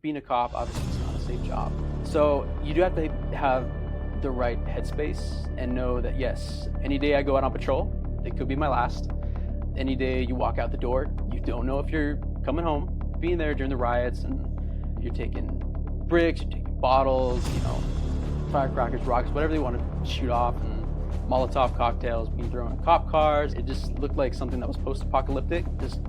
being a cop, obviously it's not a safe job. So you do have to have the right headspace and know that, yes, any day I go out on patrol, it could be my last. Any day you walk out the door, you don't know if you're coming home. Being there during the riots and you're taking bricks, you're taking bottles, firecrackers, rockets, whatever they want to shoot off, and Molotov cocktails being thrown in cop cars. It just looked like something that was post-apocalyptic. Just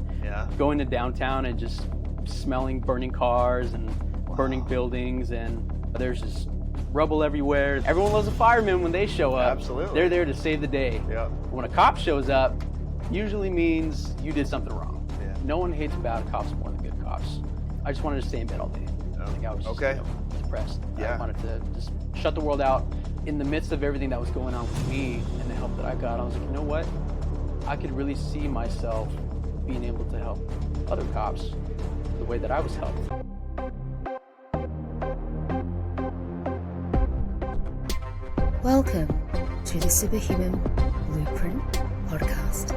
going to downtown and just smelling burning cars and burning buildings, and there's just rubble everywhere. Everyone loves a fireman when they show up. Absolutely. They're there to save the day. Yeah. When a cop shows up, usually means you did something wrong. Yeah. No one hates bad cops more than good cops. I just wanted to stay in bed all day. Like I was just, depressed. Yeah. I wanted to just shut the world out. In the midst of everything that was going on with me and the help that I got, I was like, you know what? I could really see myself being able to help other cops the way that I was helped. Welcome to the Superhuman Blueprint Podcast.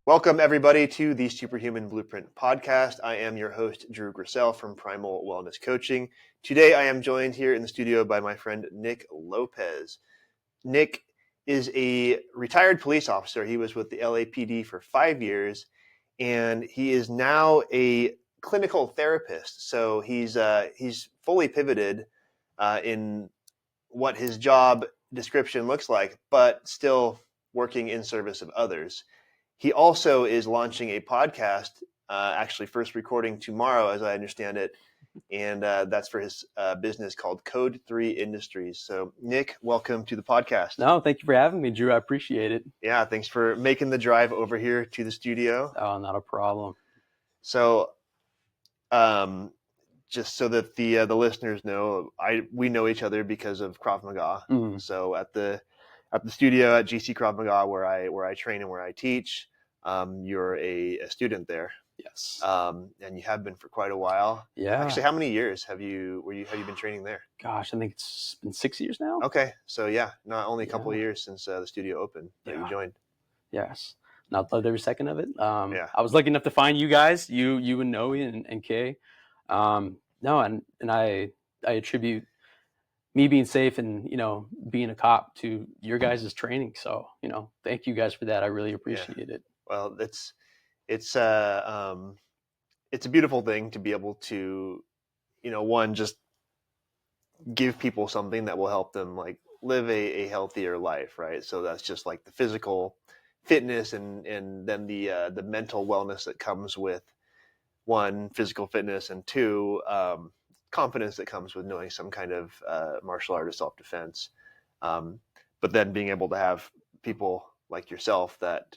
Welcome, everybody, to the Superhuman Blueprint Podcast. I am your host, Drew Griesel from Primal Wellness Coaching. Today, I am joined here in the studio by my friend, Nick Lopez. Nick is a retired police officer. He was with the LAPD for 5 years, and he is now a clinical therapist. So he's fully pivoted in what his job description looks like, but still working in service of others. He also is launching a podcast, actually first recording tomorrow, as I understand it, and that's for his business called Code 3 Industries. So, Nick, welcome to the podcast. No, thank you for having me, Drew. I appreciate it. Yeah, thanks for making the drive over here to the studio. Oh, not a problem. So, just so that the listeners know, we know each other because of Krav Maga. Mm-hmm. So at the studio at GC Krav Maga, where I train and where I teach, you're a student there. Yes. And you have been for quite a while. Yeah. Actually, how many years have you been training there? Gosh, I think it's been 6 years now. Okay, so yeah, not only a couple of years since the studio opened that you joined. Yes. And I've loved every second of it. Yeah. I was lucky enough to find you guys, you and Noe and Kay. And I attribute me being safe and, being a cop to your guys' training. So, thank you guys for that. I really appreciate it. Well, it's a beautiful thing to be able to, one, just give people something that will help them like live a healthier life, right? So that's just like the physical fitness and then the mental wellness that comes with, one, physical fitness, and two, confidence that comes with knowing some kind of martial art or self-defense. But then being able to have people like yourself that,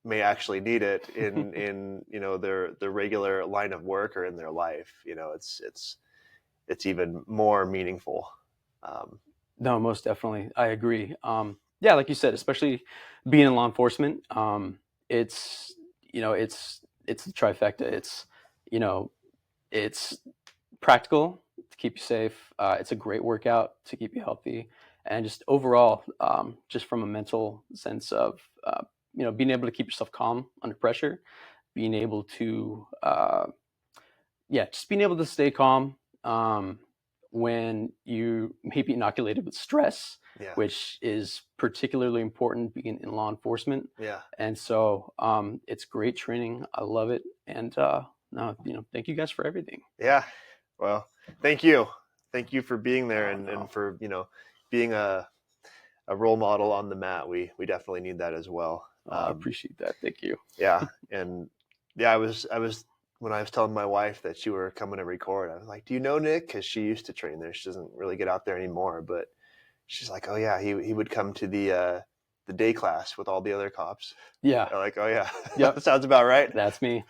may actually need it in their regular line of work or in their life, it's even more meaningful. No, most definitely. I agree. Yeah, like you said, especially being in law enforcement, it's the trifecta. It's practical to keep you safe. It's a great workout to keep you healthy, and just overall, just from a mental sense of, being able to keep yourself calm under pressure, being able to, just being able to stay calm when you may be inoculated with stress, which is particularly important being in law enforcement. Yeah. And so it's great training. I love it. And thank you guys for everything. Yeah. Well, thank you. Thank you for being there and for, being a role model on the mat. We definitely need that as well. I appreciate that. Thank you. Yeah. And I was when I was telling my wife that you were coming to record, I was like, do you know Nick? Because she used to train there. She doesn't really get out there anymore, but she's like, oh yeah, he would come to the day class with all the other cops. Yeah. I'm like, oh yeah. Yep. That sounds about right. That's me.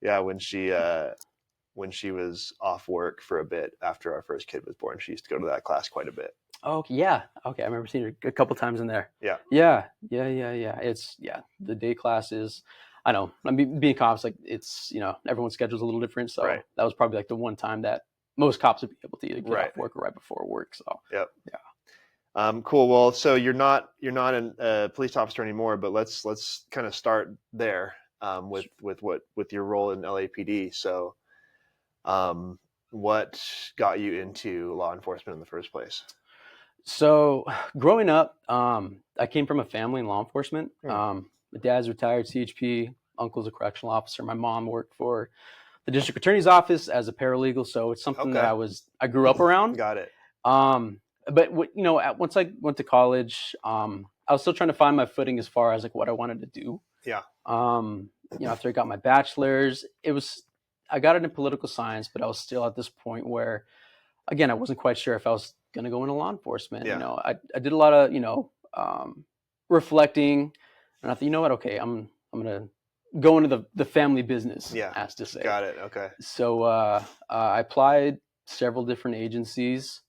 Yeah. When she was off work for a bit after our first kid was born, she used to go to that class quite a bit. Oh yeah. Okay. I remember seeing her a couple times in there. Yeah. Yeah. It's the day classes. I know. I mean, being cops, like it's, everyone's schedule's a little different. So that was probably like the one time that most cops would be able to either get off work or right before work. So yep. Yeah. Cool. Well, so you're not a police officer anymore, but let's kind of start there. with your role in LAPD. So, what got you into law enforcement in the first place? So growing up, I came from a family in law enforcement. Hmm. My dad's retired CHP, uncle's a correctional officer. My mom worked for the district attorney's office as a paralegal. So it's something that Okay. I grew up around. Got it. But once I went to college, I was still trying to find my footing as far as like what I wanted to do. Yeah. After I got my bachelor's, I got it in political science, but I was still at this point where, again, I wasn't quite sure if I was going to go into law enforcement. Yeah. I did a lot of, reflecting, and I thought, you know what? Okay, I'm going to go into the family business, Yeah. as to say. Got it. Okay. So I applied several different agencies,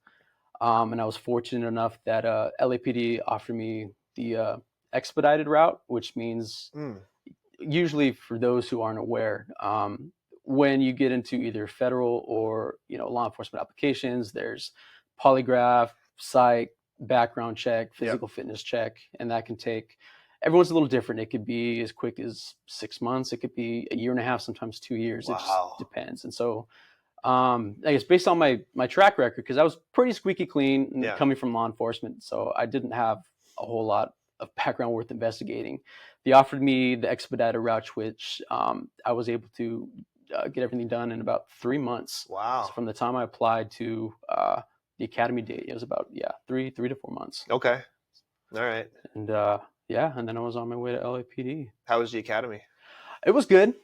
and I was fortunate enough that LAPD offered me the expedited route, which means usually, for those who aren't aware, when you get into either federal or law enforcement applications, there's polygraph, psych, background check, physical fitness check, and that can take. Everyone's a little different. It could be as quick as 6 months. It could be a year and a half, sometimes 2 years. Wow. It just depends. And so, I guess based on my track record, because I was pretty squeaky clean coming from law enforcement, so I didn't have a whole lot of background worth investigating. They offered me the expedited route, which I was able to get everything done in about 3 months. Wow. So from the time I applied to the academy date, it was about 3 to 4 months. Okay. All right. And and then I was on my way to LAPD. How was the academy? It was good.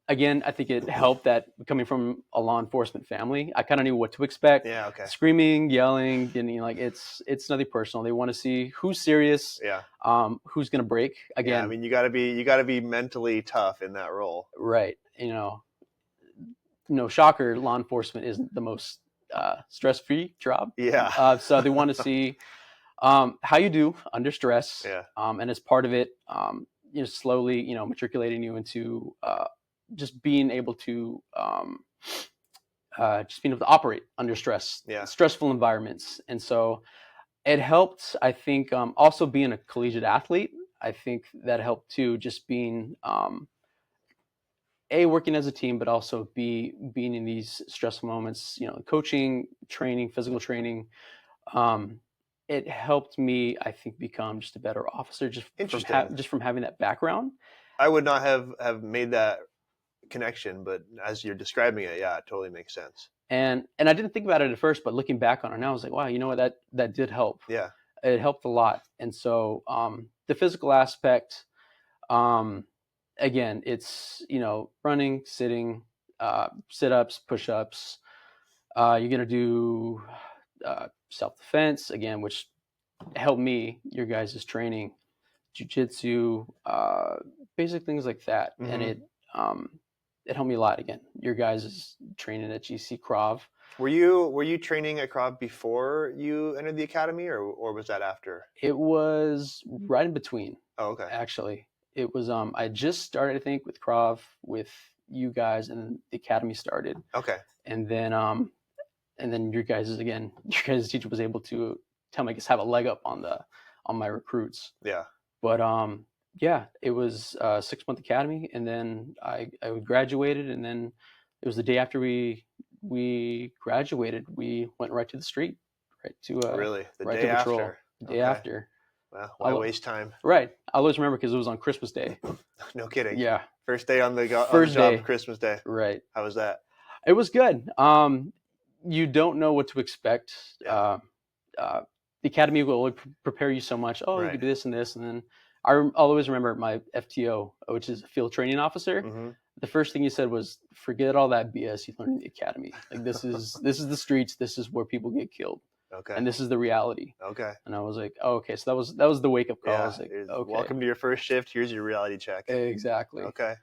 Again, I think it helped that coming from a law enforcement family, I kind of knew what to expect. Yeah. Okay. Screaming, yelling, getting it's nothing personal. They want to see who's serious. Yeah. Who's gonna break. Again, Yeah, I mean, you gotta be mentally tough in that role. Right. Shocker, law enforcement isn't the most stress-free job. Yeah. So they want to see how you do under stress. Yeah. And as part of it, slowly, matriculating you into just being able to operate under stress, stressful environments. And so it helped, I think, also being a collegiate athlete. I think that helped too, just being working as a team, but also being in these stressful moments, coaching, training, physical training. It helped me, I think, become just a better officer just from having that background. I would not have made that connection, but as you're describing it, it totally makes sense. And I didn't think about it at first, but looking back on it now, I was like, wow, you know what, that did help. Yeah. It helped a lot. And so the physical aspect, again, it's, running, sitting, sit-ups, push-ups. You're going to do self-defense, again, which helped me, your guys' training, jiu-jitsu, basic things like that. Mm-hmm. And it helped me a lot. Again, your guys' training at GC Krav. Were you training at Krav before you entered the academy, or was that after? It was right in between. Oh, okay. Actually, it was. I just started, I think, with Krav with you guys, and the academy started. Okay. And then your guys' teacher was able to tell me, I guess, have a leg up on my recruits. Yeah. But it was a 6-month academy, and then I graduated, and then it was the day after we graduated, we went right to the street, right to really the right day to patrol. after. The day after. Well, why waste time? Right. I always remember because it was on Christmas Day. No kidding. Yeah. First day on the job, Christmas Day. Right. How was that? It was good. You don't know what to expect. Yeah. The academy will always prepare you so much. Oh, right. You can do this and this, and then I'll always remember my FTO, which is a field training officer. Mm-hmm. The first thing he said was, "Forget all that BS you learned in the academy. Like this is the streets. This is where people get killed. Okay. And this is the reality." Okay. And I was like, "Oh, okay." So that was the wake up call. Yeah. I was like, "Okay, welcome to your first shift. Here's your reality check." Exactly. Okay.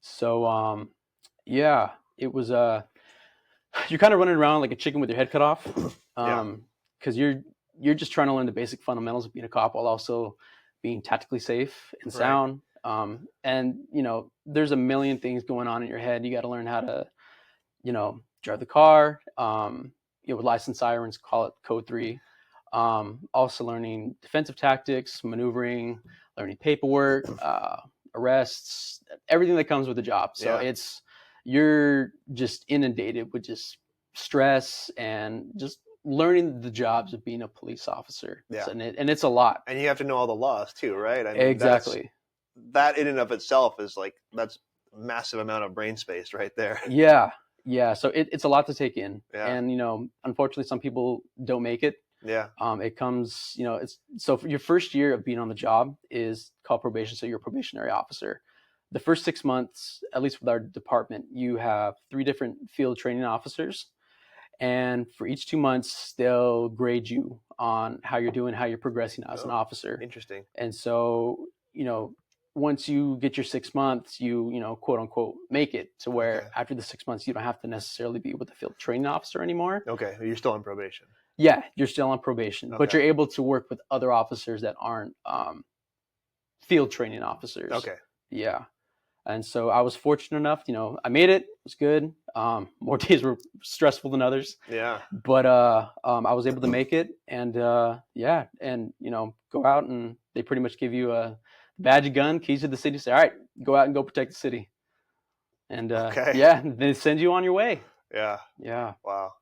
So it was you're kind of running around like a chicken with your head cut off, because you're just trying to learn the basic fundamentals of being a cop while also being tactically safe and sound. And there's a million things going on in your head. You got to learn how to, drive the car. With license sirens, call it code 3. Also learning defensive tactics, maneuvering, learning paperwork, arrests, everything that comes with the job. So you're just inundated with just stress and just learning the jobs of being a police officer. Yeah. So, and it's a lot. And you have to know all the laws too, right? I mean, Exactly. That in and of itself is like, that's a massive amount of brain space right there. Yeah. Yeah. So it's a lot to take in. Yeah. And, unfortunately, some people don't make it. Yeah. It comes, so for your first year of being on the job is called probation. So you're a probationary officer. The first 6 months, at least with our department, you have 3 different field training officers. And for each 2 months, they'll grade you on how you're doing, how you're progressing as an officer. Interesting. And so, once you get your 6 months, you quote unquote, make it to where after the 6 months, you don't have to necessarily be with the field training officer anymore. Okay. You're still on probation. Yeah, you're still on probation, but you're able to work with other officers that aren't field training officers. Okay. Yeah. And so I was fortunate enough, I made it. It was good. More days were stressful than others. Yeah. But I was able to make it, and go out, and they pretty much give you a badge, a gun, keys to the city. Say, all right, go out and go protect the city. And they send you on your way. Yeah. Yeah. Wow.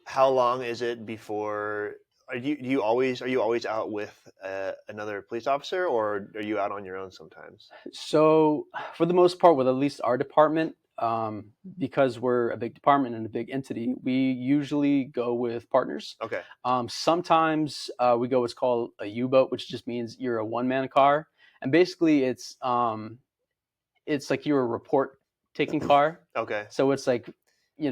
How long is it before? Are you always out with another police officer, or are you out on your own sometimes? So for the most part, with at least our department, because we're a big department and a big entity, we usually go with partners. Okay. Sometimes we go what's called a U-boat, which just means you're a one-man car, and basically it's like you're a report-taking car. Okay. So it's like,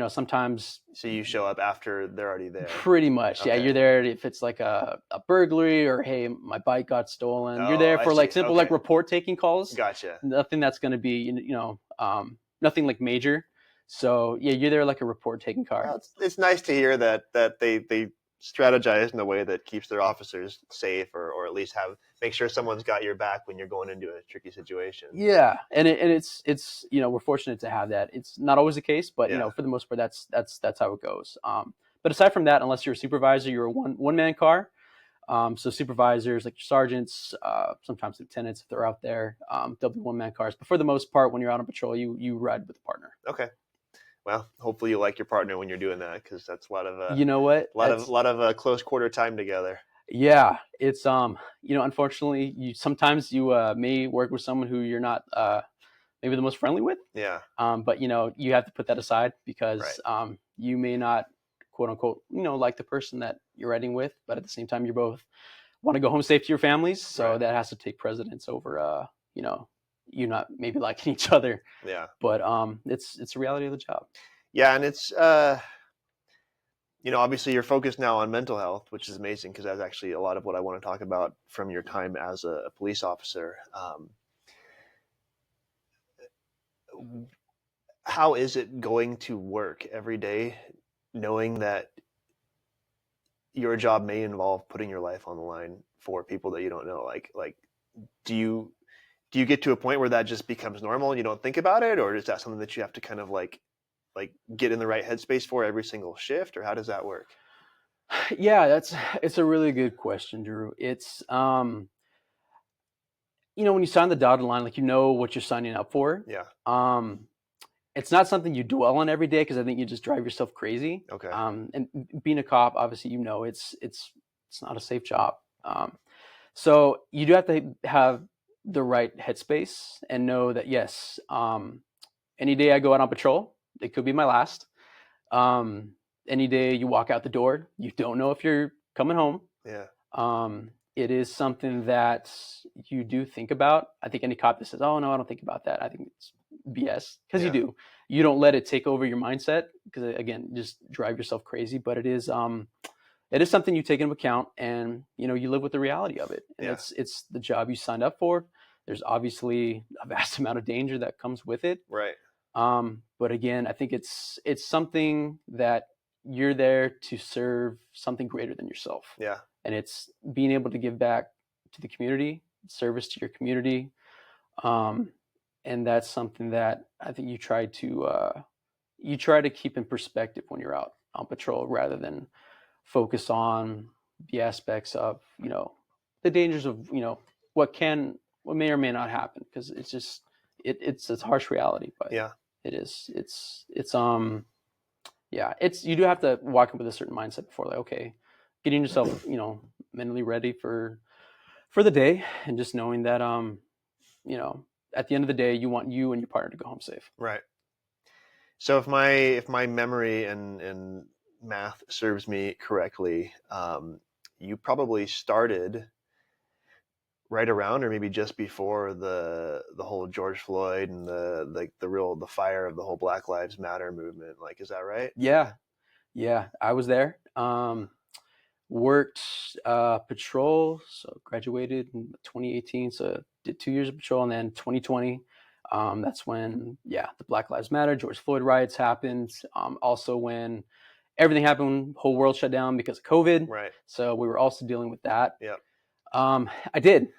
sometimes. So you show up after they're already there. Pretty much. Okay. Yeah. You're there if it's like a burglary or, hey, my bike got stolen. You're there for like simple like report taking calls. Gotcha. Nothing that's going to be, nothing like major. So yeah, you're there like a report taking car. Well, it's nice to hear that they strategize in a way that keeps their officers safe, or at least make sure someone's got your back when you're going into a tricky situation. Yeah, and it's we're fortunate to have that. It's not always the case, but for the most part, that's how it goes. But aside from that, unless you're a supervisor, you're a one man car. So supervisors like your sergeants, sometimes lieutenants if they're out there, they'll be one man cars. But for the most part, when you're out on patrol, you ride with a partner. Okay. Well, hopefully you like your partner when you're doing that, because that's a lot of a lot of close quarter time together. Yeah, it's unfortunately sometimes you may work with someone who you're not maybe the most friendly with. Yeah. But you have to put that aside because you may not quote unquote like the person that you're riding with, but at the same time you both want to go home safe to your families, so that has to take precedence over you not maybe liking each other. Yeah. But it's a reality of the job. Yeah, and it's obviously you're focused now on mental health, which is amazing, because that's actually a lot of what I want to talk about from your time as a police officer. How is it going to work every day, knowing that your job may involve putting your life on the line for people that you don't know? Like, do you get to a point where that just becomes normal and you don't think about it, or is that something that you have to kind of like get in the right headspace for every single shift, or how does that work? Yeah, it's a really good question, Drew. It's when you sign the dotted line, like what you're signing up for. Yeah. It's not something you dwell on every day, because I think you just drive yourself crazy. Okay. And being a cop, obviously, it's not a safe job. So you do have to have the right headspace and know that yes, any day I go out on patrol, it could be my last. Any day you walk out the door, you don't know if you're coming home. Yeah. It is something that you do think about. I think any cop that says, "Oh no, I don't think about that," I think it's BS, because you do. You don't let it take over your mindset, because again, just drive yourself crazy. But it is something you take into account, and you live with the reality of it. And it's the job you signed up for. There's obviously a vast amount of danger that comes with it. Right. But again, I think it's something that you're there to serve something greater than yourself. Yeah. And it's being able to give back to the community, service to your community. And that's something that I think you try to keep in perspective when you're out on patrol, rather than focus on the aspects of, the dangers of, what may or may not happen, because it's just it's a harsh reality, but Yeah. it is. It's yeah. You do have to walk in with a certain mindset before, like, okay, getting yourself mentally ready for the day, and just knowing that at the end of the day, you want you and your partner to go home safe. Right. So if my memory and math serves me correctly, you probably started right around or maybe just before the whole George Floyd and the fire of the whole Black Lives Matter movement. Like, is that right? Yeah, I was there. Worked patrol, so graduated in 2018, so did 2 years of patrol, and then 2020, that's when the Black Lives Matter, George Floyd riots happened. Also when everything happened, whole world shut down because of COVID. Right. So we were also dealing with that. Yep. I did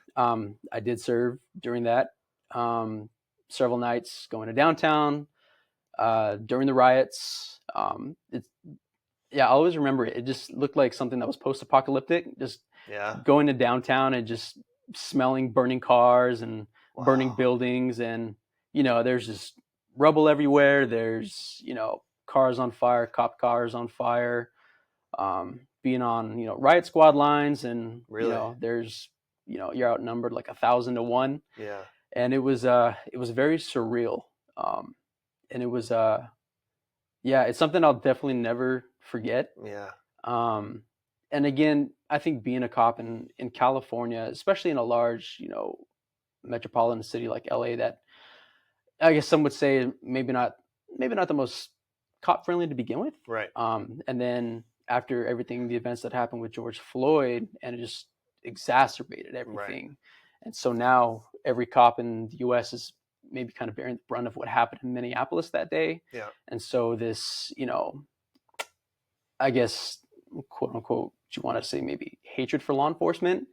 serve during that, several nights going to downtown during the riots. I always remember it. It just looked like something that was post-apocalyptic. Just going to downtown and just smelling burning cars and burning buildings, and there's just rubble everywhere. There's cars on fire, cop cars on fire, being on riot squad lines, and Really? there's you're outnumbered like 1,000 to 1. Yeah. And it was very surreal, and it was it's something I'll definitely never forget. Yeah. And again, I think being a cop in California, especially in a large, metropolitan city like LA, that I guess some would say maybe not the most cop friendly to begin with. Right. And then after everything, the events that happened with George Floyd, and it just exacerbated everything. Right. And so now every cop in the U.S. is maybe kind of bearing the brunt of what happened in Minneapolis that day. Yeah. And so this, I guess, quote unquote, you want to say maybe hatred for law enforcement,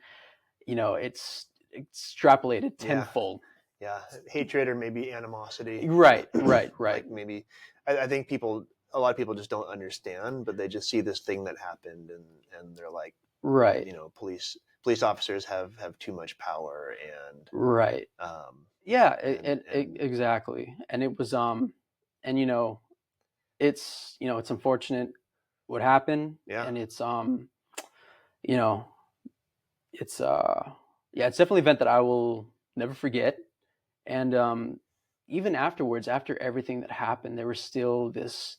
it's extrapolated tenfold. Yeah. Hatred or maybe animosity. Right. Like maybe, I think a lot of people just don't understand, but they just see this thing that happened and they're like, right. Police officers have too much power and right. Exactly. And it was, it's unfortunate what happened. Yeah. And it's, it's definitely an event that I will never forget. And, even afterwards, after everything that happened, there was still these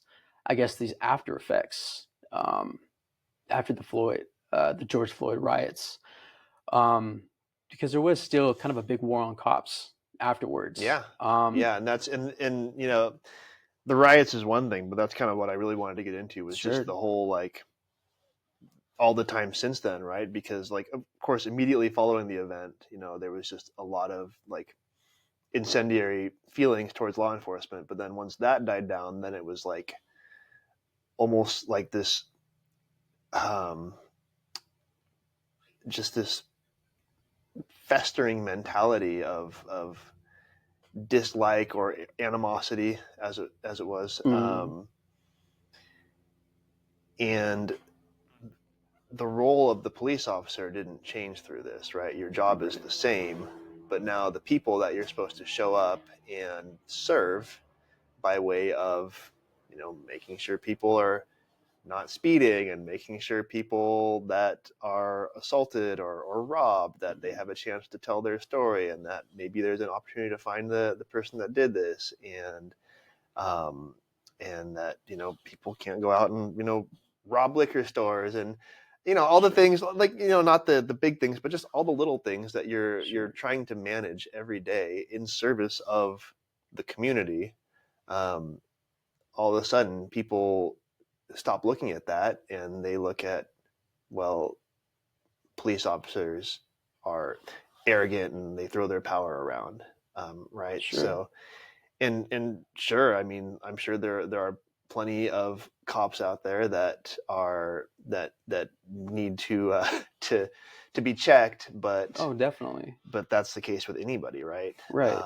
after effects, after the George Floyd riots, because there was still kind of a big war on cops afterwards. Yeah. And that's, and the riots is one thing, but that's kind of what I really wanted to get into was just the whole, like, all the time since then, right? Because, like, of course, immediately following the event, there was just a lot of, like, incendiary feelings towards law enforcement. But then once that died down, then it was like almost like this, just this festering mentality of dislike or animosity, as it was. Mm-hmm. And the role of the police officer didn't change through this, right? Your job is the same, but now the people that you're supposed to show up and serve by way of, making sure people are not speeding and making sure people that are assaulted or robbed, that they have a chance to tell their story, and that maybe there's an opportunity to find the person that did this, and that, people can't go out and, rob liquor stores and, all the things, like, not the big things, but just all the little things that you're trying to manage every day in service of the community. All of a sudden people stop looking at that and they look at, well, police officers are arrogant and they throw their power around. Right. Sure. So, and sure, I mean, I'm sure there are plenty of cops out there that need to be checked, but definitely. But that's the case with anybody, right? Right.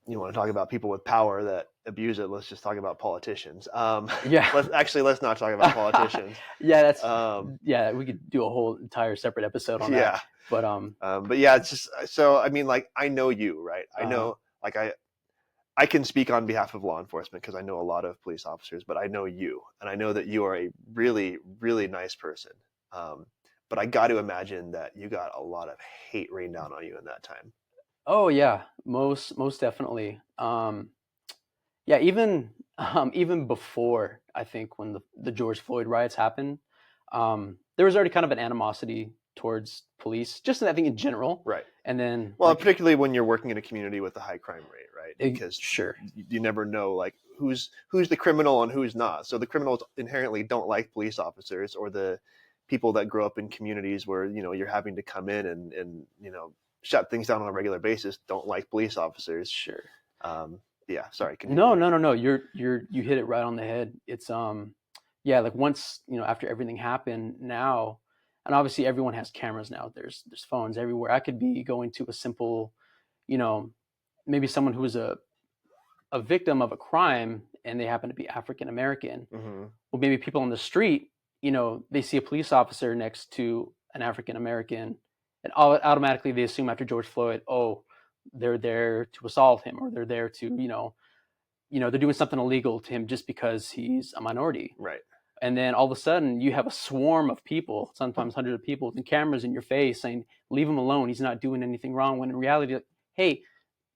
you want to talk about people with power that abuse it, let's just talk about politicians. Yeah. Let's not talk about politicians. Yeah, we could do a whole entire separate episode on that. But yeah, it's just, so, I mean, like, I know you, right? I know, like, I can speak on behalf of law enforcement because I know a lot of police officers, but I know you, and I know that you are a really, really nice person. But I got to imagine that you got a lot of hate rained down on you in that time. Oh yeah, most definitely. Yeah, even before, I think, when the George Floyd riots happened, there was already kind of an animosity towards police, just I think in general. Right. And then, well, particularly when you're working in a community with a high crime rate, right? Because sure, you never know, like, who's the criminal and who's not. So the criminals inherently don't like police officers, or the people that grow up in communities where, you know, you're having to come in and you know, shut things down on a regular basis don't like police officers. Sure. Yeah. Sorry. Continue. No. You hit it right on the head. It's yeah, like, once, you know, after everything happened now, and obviously everyone has cameras now. There's phones everywhere. I could be going to a simple, you know, maybe someone who is a victim of a crime and they happen to be African American. Mm-hmm. Well, maybe people on the street, you know, they see a police officer next to an African American, and automatically they assume after George Floyd, oh, they're there to assault him, or they're there to, you know, they're doing something illegal to him just because he's a minority. Right. And then all of a sudden you have a swarm of people, sometimes hundreds of people, with cameras in your face saying, leave him alone, he's not doing anything wrong. When in reality, like, hey,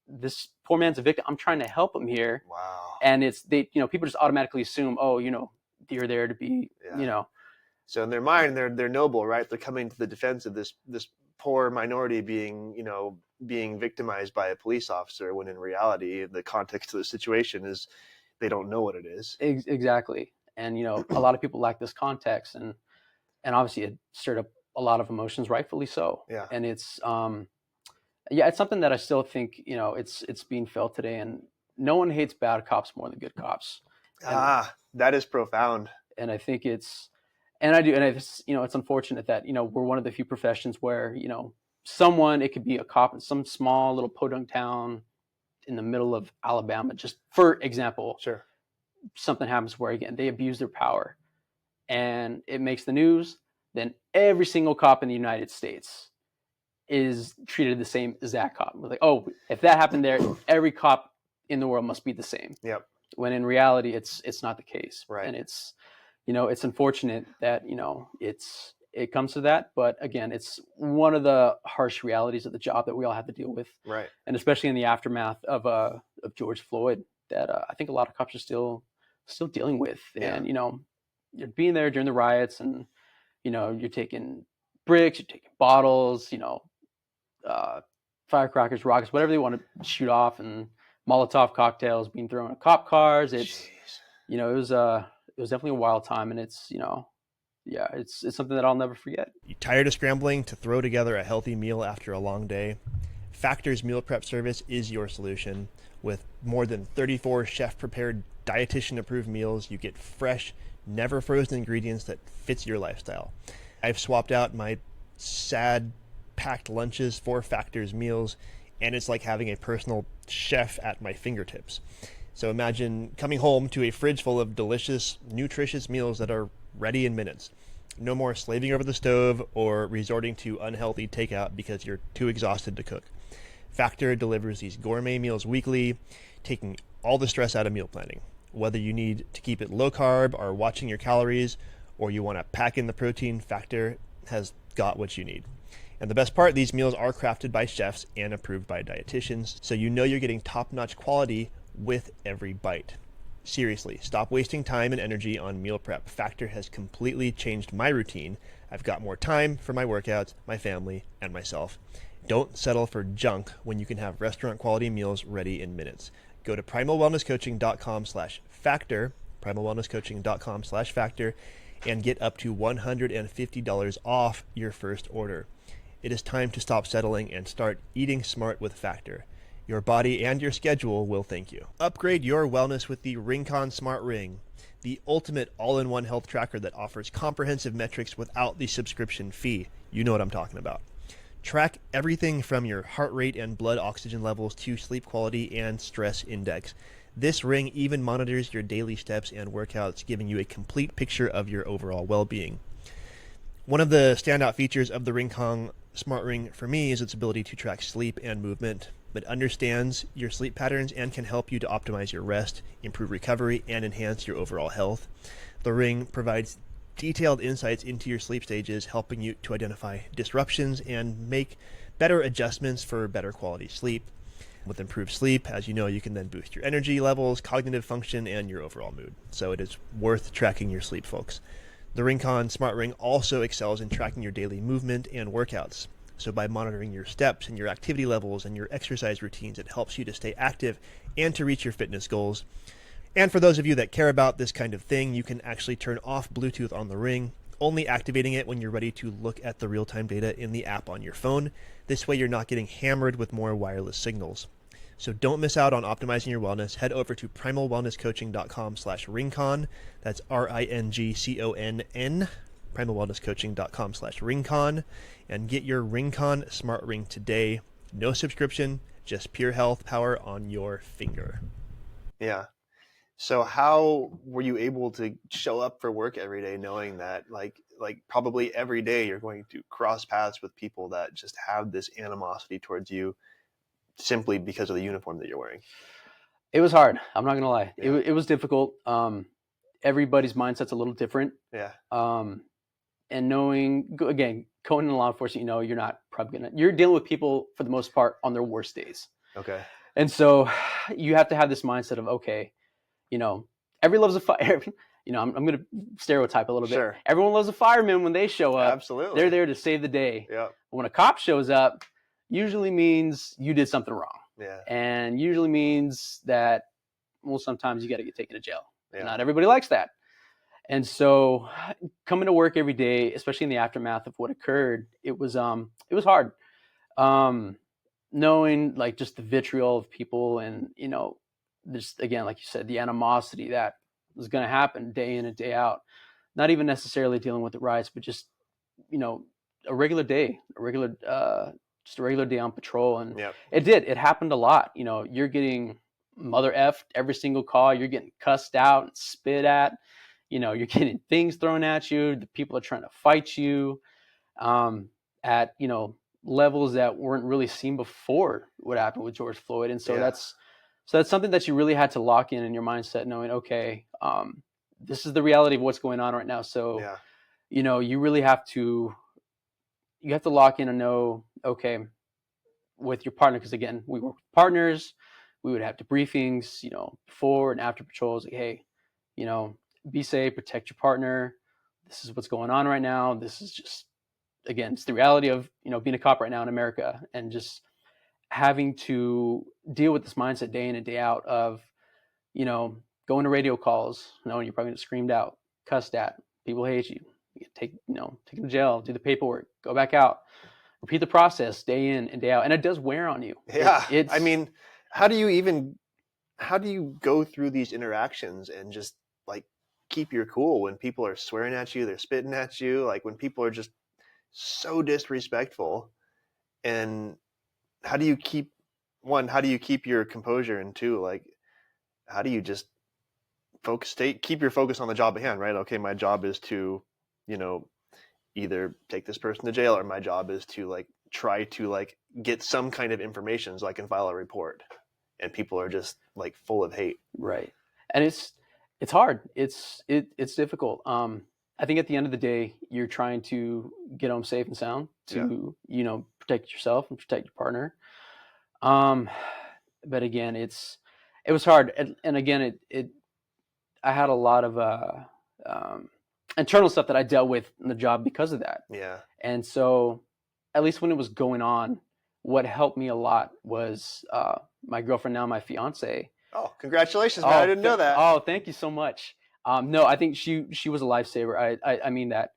this poor man's a victim, I'm trying to help him here. Wow. And people just automatically assume, oh, you know, you're there to be, you know. So in their mind, they're noble, right? They're coming to the defense of this poor minority being victimized by a police officer, when in reality, the context of the situation is they don't know what it is. Exactly. And, you know, a lot of people lack this context, and obviously it stirred up a lot of emotions, rightfully so. Yeah. And it's, it's something that I still think, you know, it's being felt today, and no one hates bad cops more than good cops. That is profound. And I think it's, you know, it's unfortunate that, you know, we're one of the few professions where, you know, it could be a cop in some small little podunk town in the middle of Alabama, just for example. Sure. Something happens where, again, they abuse their power and it makes the news. Then every single cop in the United States is treated the same as that cop. We're like, oh, if that happened there, every cop in the world must be the same. Yep. When in reality, it's not the case. Right. And it's, you know, it's unfortunate that, you know, it comes to that. But again, it's one of the harsh realities of the job that we all have to deal with. Right. And especially in the aftermath of George Floyd, that I think a lot of cops are still dealing with. Yeah. And, you know, you're being there during the riots, and, you know, you're taking bricks, you're taking bottles, you know, firecrackers, rockets, whatever they want to shoot off, and Molotov cocktails being thrown at cop cars. It's, you know, it was definitely a wild time, and it's, you know, yeah, it's something that I'll never forget. You tired of scrambling to throw together a healthy meal after a long day? Factor's meal prep service is your solution. With more than 34 chef-prepared, dietitian-approved meals, you get fresh, never frozen ingredients that fits your lifestyle. I've swapped out my sad, packed lunches for Factor's meals, and it's like having a personal chef at my fingertips. So imagine coming home to a fridge full of delicious, nutritious meals that are ready in minutes. No more slaving over the stove or resorting to unhealthy takeout because you're too exhausted to cook. Factor delivers these gourmet meals weekly, taking all the stress out of meal planning. Whether you need to keep it low carb or watching your calories, or you want to pack in the protein, Factor has got what you need. And the best part, these meals are crafted by chefs and approved by dietitians, so you know you're getting top-notch quality with every bite. Seriously, stop wasting time and energy on meal prep. Factor has completely changed my routine. I've got more time for my workouts, my family, and myself. Don't settle for junk when you can have restaurant quality meals ready in minutes. Go to primalwellnesscoaching.com/factor, primalwellnesscoaching.com/factor, and get up to $150 off your first order. It is time to stop settling and start eating smart with Factor. Your body and your schedule will thank you. Upgrade your wellness with the Ringcon Smart Ring, the ultimate all-in-one health tracker that offers comprehensive metrics without the subscription fee. You know what I'm talking about. Track everything from your heart rate and blood oxygen levels to sleep quality and stress index. This ring even monitors your daily steps and workouts, giving you a complete picture of your overall well-being. One of the standout features of the Rincon Smart Ring for me is its ability to track sleep and movement. It understands your sleep patterns and can help you to optimize your rest, improve recovery, and enhance your overall health. The ring provides detailed insights into your sleep stages, helping you to identify disruptions and make better adjustments for better quality sleep. With improved sleep, as you know, you can then boost your energy levels, cognitive function, and your overall mood. So it is worth tracking your sleep, folks. The Rincon Smart Ring also excels in tracking your daily movement and workouts. So by monitoring your steps and your activity levels and your exercise routines, it helps you to stay active and to reach your fitness goals. And for those of you that care about this kind of thing, you can actually turn off Bluetooth on the ring, only activating it when you're ready to look at the real-time data in the app on your phone. This way you're not getting hammered with more wireless signals. So don't miss out on optimizing your wellness. Head over to primalwellnesscoaching.com/Rincon. That's RINGCONN, primalwellnesscoaching.com/Rincon, and get your Rincon Smart Ring today. No subscription, just pure health power on your finger. Yeah. So how were you able to show up for work every day knowing that like probably every day you're going to cross paths with people that just have this animosity towards you simply because of the uniform that you're wearing? It was hard. I'm not going to lie. Yeah. It was difficult. Everybody's mindset's a little different. Yeah. And knowing, again, going into law enforcement, you're not probably you're dealing with people for the most part on their worst days. Okay. And so you have to have this mindset of, okay, everyone loves a fire. I'm going to stereotype a little bit. Sure. Everyone loves a fireman when they show up. Absolutely. They're there to save the day. Yeah. When a cop shows up, usually means you did something wrong. Yeah. And usually means that, well, sometimes you got to get taken to jail. Yeah. Not everybody likes that. And so coming to work every day, especially in the aftermath of what occurred, it was hard. Knowing like just the vitriol of people and, just again, like you said, the animosity that was going to happen day in and day out, not even necessarily dealing with the riots, but just, a regular day, just a regular day on patrol. And Yep. it happened a lot. You're getting mother effed every single call. You're getting cussed out and spit at. You're getting things thrown at you. The people are trying to fight you at, levels that weren't really seen before what happened with George Floyd. And so that's something that you really had to lock in your mindset, knowing, okay, this is the reality of what's going on right now. So, you really have to lock in and know, okay, with your partner, because again, we were partners, we would have debriefings, before and after patrols, like, hey, be safe, protect your partner. This is what's going on right now. This is just, again, it's the reality of, being a cop right now in America, and just having to deal with this mindset day in and day out of, going to radio calls, knowing you're probably going to get screamed out, cussed at, people hate you, taken to jail, do the paperwork, go back out, repeat the process day in and day out. And it does wear on you. Yeah. I mean, how do you go through these interactions and just like keep your cool when people are swearing at you, they're spitting at you, like when people are just so disrespectful? And how do you keep your composure, and two, like, how do you just keep your focus on the job at hand, right? Okay, my job is to, either take this person to jail, or my job is to like try to like get some kind of information so I can file a report, and people are just like full of hate. Right. And it's hard. It's difficult. I think at the end of the day, you're trying to get home safe and sound to, protect yourself and protect your partner. But again, it was hard. And again, I had a lot of, internal stuff that I dealt with in the job because of that. Yeah. And so at least when it was going on, what helped me a lot was, my girlfriend, now my fiance. Oh, congratulations, man. I didn't know that. Oh, thank you so much. No, I think she was a lifesaver. I mean that.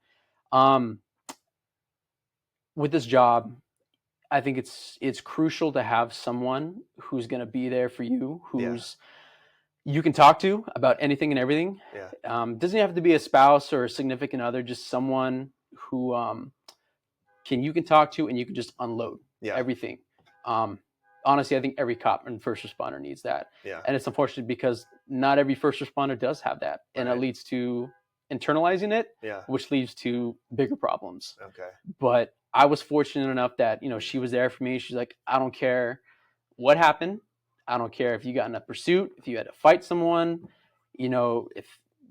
With this job, I think it's crucial to have someone who's going to be there for you, you can talk to about anything and everything. Yeah. Doesn't have to be a spouse or a significant other, just someone who you can talk to and you can just unload everything. Honestly, I think every cop and first responder needs that. Yeah. And it's unfortunate because not every first responder does have that. And it leads to internalizing it, which leads to bigger problems. Okay. But I was fortunate enough that, she was there for me. She's like, I don't care what happened. I don't care if you got in a pursuit, if you had to fight someone, if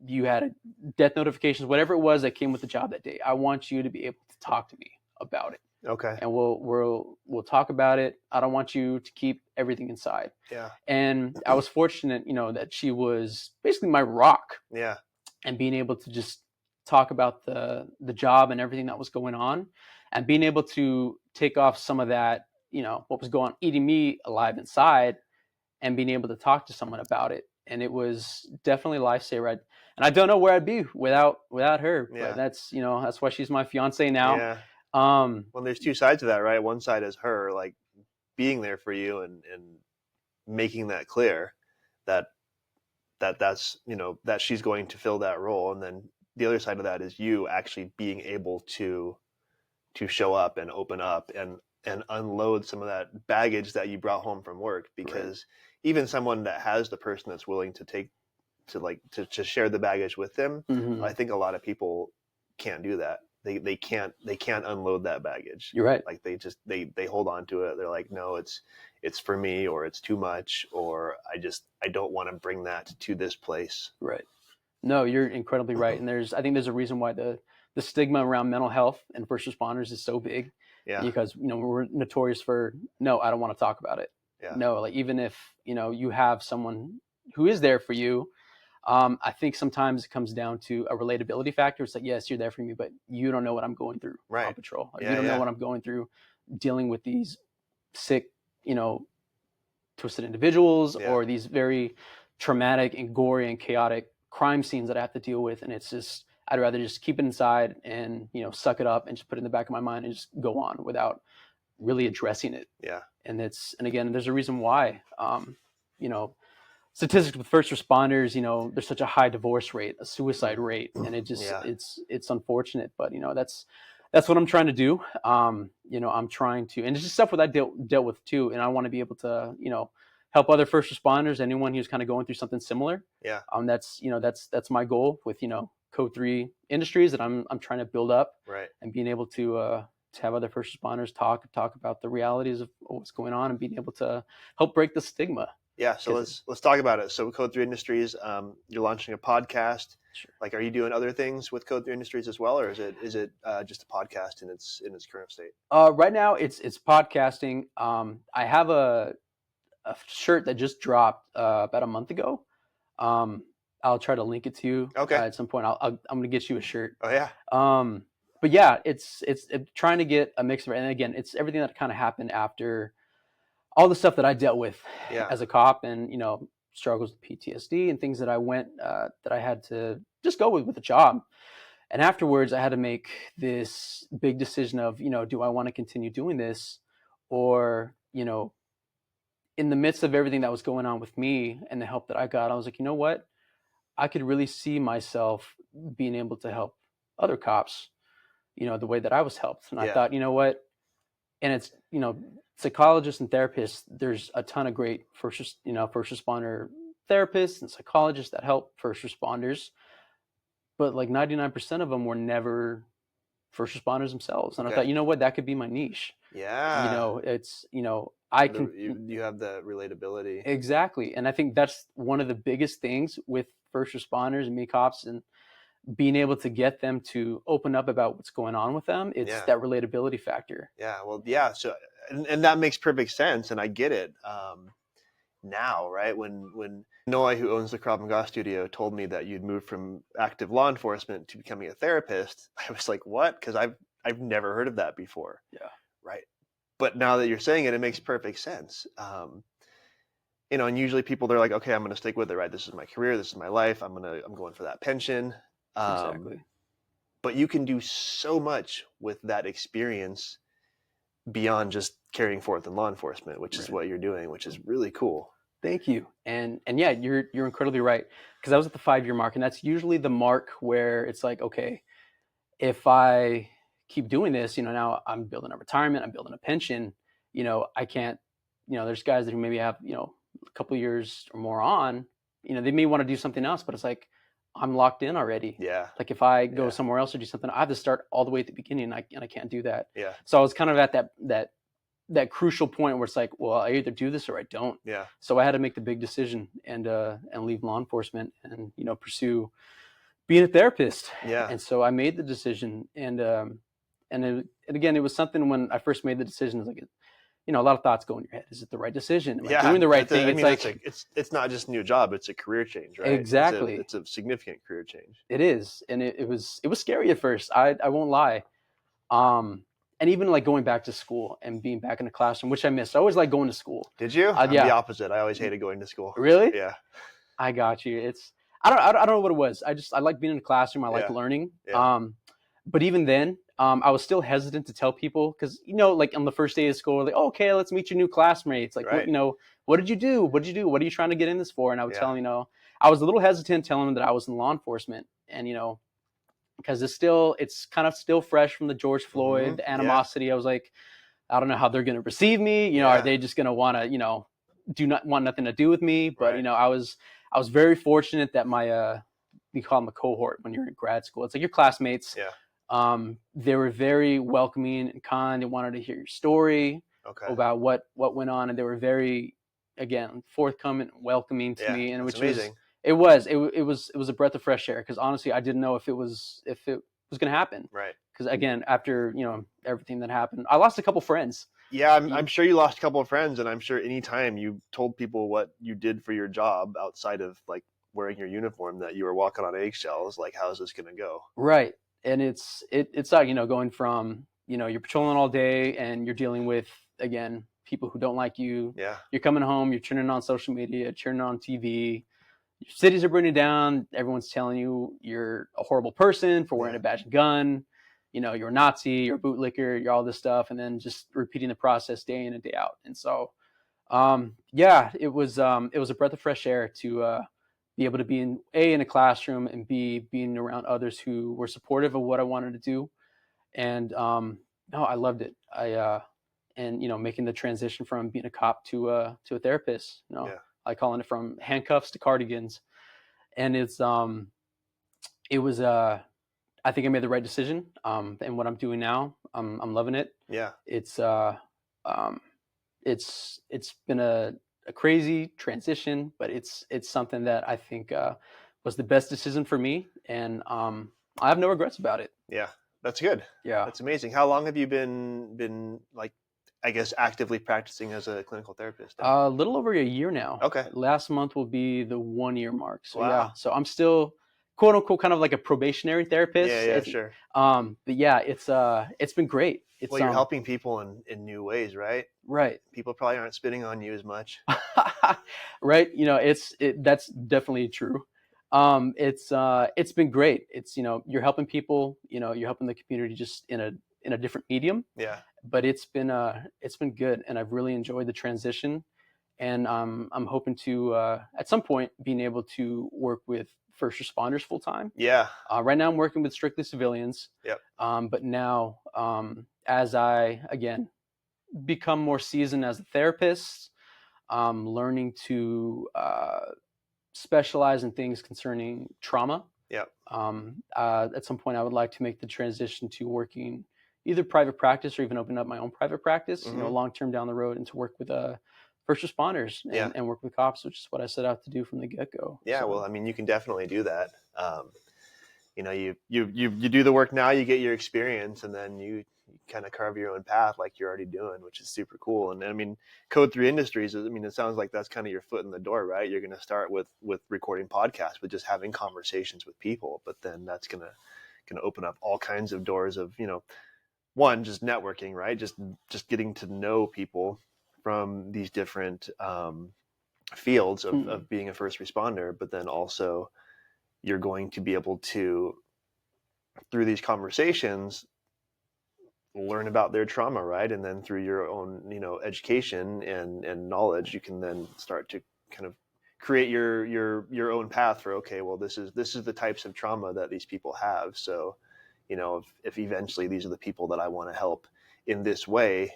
you had death notifications, whatever it was that came with the job that day. I want you to be able to talk to me about it. Okay. And we'll talk about it. I don't want you to keep everything inside. Yeah. And I was fortunate, that she was basically my rock. Yeah. And being able to just talk about the job and everything that was going on, and being able to take off some of that, what was going on, eating me alive inside, and being able to talk to someone about it. And it was definitely a lifesaver. And I don't know where I'd be without her. Yeah. But that's why she's my fiance now. Yeah. Well, there's two sides to that, right? One side is her like being there for you and making that clear that's that she's going to fill that role, and then the other side of that is you actually being able to show up and open up and unload some of that baggage that you brought home from work, because even someone that has the person that's willing to share the baggage with them, I think a lot of people can't do that. They can't unload that baggage. You're right. Like they hold on to it. They're like, no, it's for me, or it's too much, or I don't want to bring that to this place. Right. No, you're incredibly right. And I think there's a reason why the stigma around mental health and first responders is so big. Yeah. Because, we're notorious for, no, I don't want to talk about it. Yeah. No, like even if, you have someone who is there for you, I think sometimes it comes down to a relatability factor. It's like, yes, you're there for me, but you don't know what I'm going through on patrol. Or you don't know what I'm going through dealing with these sick, twisted individuals, or these very traumatic and gory and chaotic crime scenes that I have to deal with. And it's just, I'd rather just keep it inside and, suck it up and just put it in the back of my mind and just go on without really addressing it. Yeah. And again, there's a reason why, statistics with first responders, there's such a high divorce rate, a suicide rate, and it just, it's unfortunate, but that's what I'm trying to do. I'm trying to, and it's just stuff that I dealt with too. And I want to be able to, help other first responders, anyone who's kind of going through something similar. Yeah. That's my goal with, Code 3 industries that I'm trying to build up, and being able to have other first responders talk about the realities of what's going on, and being able to help break the stigma. Yeah. So let's talk about it. So Code 3 Industries, you're launching a podcast. Sure. Like, are you doing other things with Code 3 Industries as well, or is it just a podcast in its current state? Right now it's podcasting. I have a shirt that just dropped about a month ago. I'll try to link it to you at some point. I'm going to get you a shirt. Oh yeah. But yeah, it's trying to get a mix of it. And again, it's everything that kind of happened after all the stuff that I dealt with as a cop, and, struggles with PTSD and things that I had to just go with the job. And afterwards I had to make this big decision of, do I want to continue doing this, or, in the midst of everything that was going on with me and the help that I got, I was like, you know what? I could really see myself being able to help other cops, the way that I was helped. And I thought, you know what? And it's, psychologists and therapists, there's a ton of great first responder therapists and psychologists that help first responders, but like 99% of them were never first responders themselves. And I thought, you know what? That could be my niche. Yeah. It's, you have the relatability. Exactly. And I think that's one of the biggest things with first responders and me cops, and being able to get them to open up about what's going on with them. It's that relatability factor. Yeah. Well, yeah. So, and that makes perfect sense. And I get it. Now, right. When Noah, who owns the Krav Maga studio, told me that you'd moved from active law enforcement to becoming a therapist, I was like, what? Cause I've never heard of that before. Yeah. Right. But now that you're saying it, it makes perfect sense. And usually people, they're like, okay, I'm going to stick with it, right? This is my career. This is my life. I'm going for that pension. Exactly. But you can do so much with that experience beyond just carrying forth in law enforcement, which is what you're doing, which is really cool. Thank you. And yeah, you're incredibly right. Because I was at the 5-year mark, and that's usually the mark where it's like, okay, if I keep doing this, now I'm building a retirement, I'm building a pension, I can't, there's guys that who maybe have, a couple of years or more on, they may want to do something else, but it's like, I'm locked in already. Yeah. Like if I go somewhere else or do something, I have to start all the way at the beginning, and I can't do that. Yeah. So I was kind of at that crucial point where it's like, well, I either do this or I don't. Yeah. So I had to make the big decision and leave law enforcement and, pursue being a therapist. Yeah. And so I made the decision, and again, it was something when I first made the decision, it was like, a lot of thoughts go in your head. Is it the right decision? Am I doing the right thing? It's not just a new job; it's a career change, right? Exactly. It's a significant career change. It is, and it was scary at first. I won't lie. And even like going back to school and being back in the classroom, which I missed. I always liked going to school. Did you? I'm the opposite. I always hated going to school. Really? Yeah. I got you. I don't know what it was. I like being in the classroom. I like learning. Yeah. But even then, I was still hesitant to tell people because, like on the first day of school, like, oh, okay, let's meet your new classmates. Like, right. What did you do? What did you do? What are you trying to get in this for? And I would tell them, I was a little hesitant telling them that I was in law enforcement, and because it's kind of still fresh from the George Floyd, the animosity. Yeah. I was like, I don't know how they're going to receive me. Are they just going to want to, do not want nothing to do with me? But right. I was very fortunate that my we call them a cohort when you're in grad school. It's like your classmates. Yeah. They were very welcoming and kind. They wanted to hear your story about what went on, and they were very, again, forthcoming and welcoming to me, and which amazing. It was a breath of fresh air, because honestly, I didn't know if it was going to happen. Right. Because again, after everything that happened, I lost a couple friends. Yeah, I'm sure you lost a couple of friends, and I'm sure anytime you told people what you did for your job outside of like wearing your uniform, that you were walking on eggshells. Like, how's this going to go? Right. And it's like, going from, you're patrolling all day and you're dealing with, again, people who don't like you. Yeah. You're coming home, you're turning on social media, turning on TV. Your cities are burning down. Everyone's telling you you're a horrible person for wearing a badge and gun. You're a Nazi, you're a bootlicker, you're all this stuff. And then just repeating the process day in and day out. And so, it was a breath of fresh air to, be able to be in a classroom, and B, being around others who were supportive of what I wanted to do. And I loved it. Making the transition from being a cop to a therapist, I calling it from handcuffs to cardigans. And I think I made the right decision. And what I'm doing now, I'm loving it. Yeah. It's been a crazy transition, but it's something that I think was the best decision for me, and I have no regrets about it. Yeah, that's good. Yeah, that's amazing. How long have you been like, I guess, actively practicing as a clinical therapist? A little over a year now. Okay. Last month will be the 1 year mark. So wow. So I'm still quote unquote kind of like a probationary therapist. Yeah, sure. But yeah, it's been great. You're helping people in new ways, right? Right. People probably aren't spitting on you as much. Right. That's definitely true. It's been great. It's, you're helping people, you're helping the community just in a different medium. Yeah. But it's been good, and I've really enjoyed the transition, and I'm hoping to at some point being able to work with first responders full time. Yeah. Right now I'm working with strictly civilians. Yep. But now as I again become more seasoned as a therapist, learning to specialize in things concerning trauma. Yep. At some point I would like to make the transition to working either private practice or even open up my own private practice, long term down the road, and to work with first responders and work with cops, which is what I set out to do from the get-go. Yeah, so. Well, I mean, you can definitely do that. You do the work now, you get your experience, and then you kind of carve your own path like you're already doing, which is super cool. And I mean, Code 3 Industries, I mean, it sounds like that's kind of your foot in the door, right? You're going to start with recording podcasts, with just having conversations with people, but then that's going to open up all kinds of doors of, one, just networking, right? Just getting to know people from these different fields of being a first responder, but then also you're going to be able to, through these conversations, learn about their trauma, right? And then through your own, education and knowledge, you can then start to kind of create your own path for, okay, well, this is the types of trauma that these people have. So, if eventually these are the people that I want to help in this way,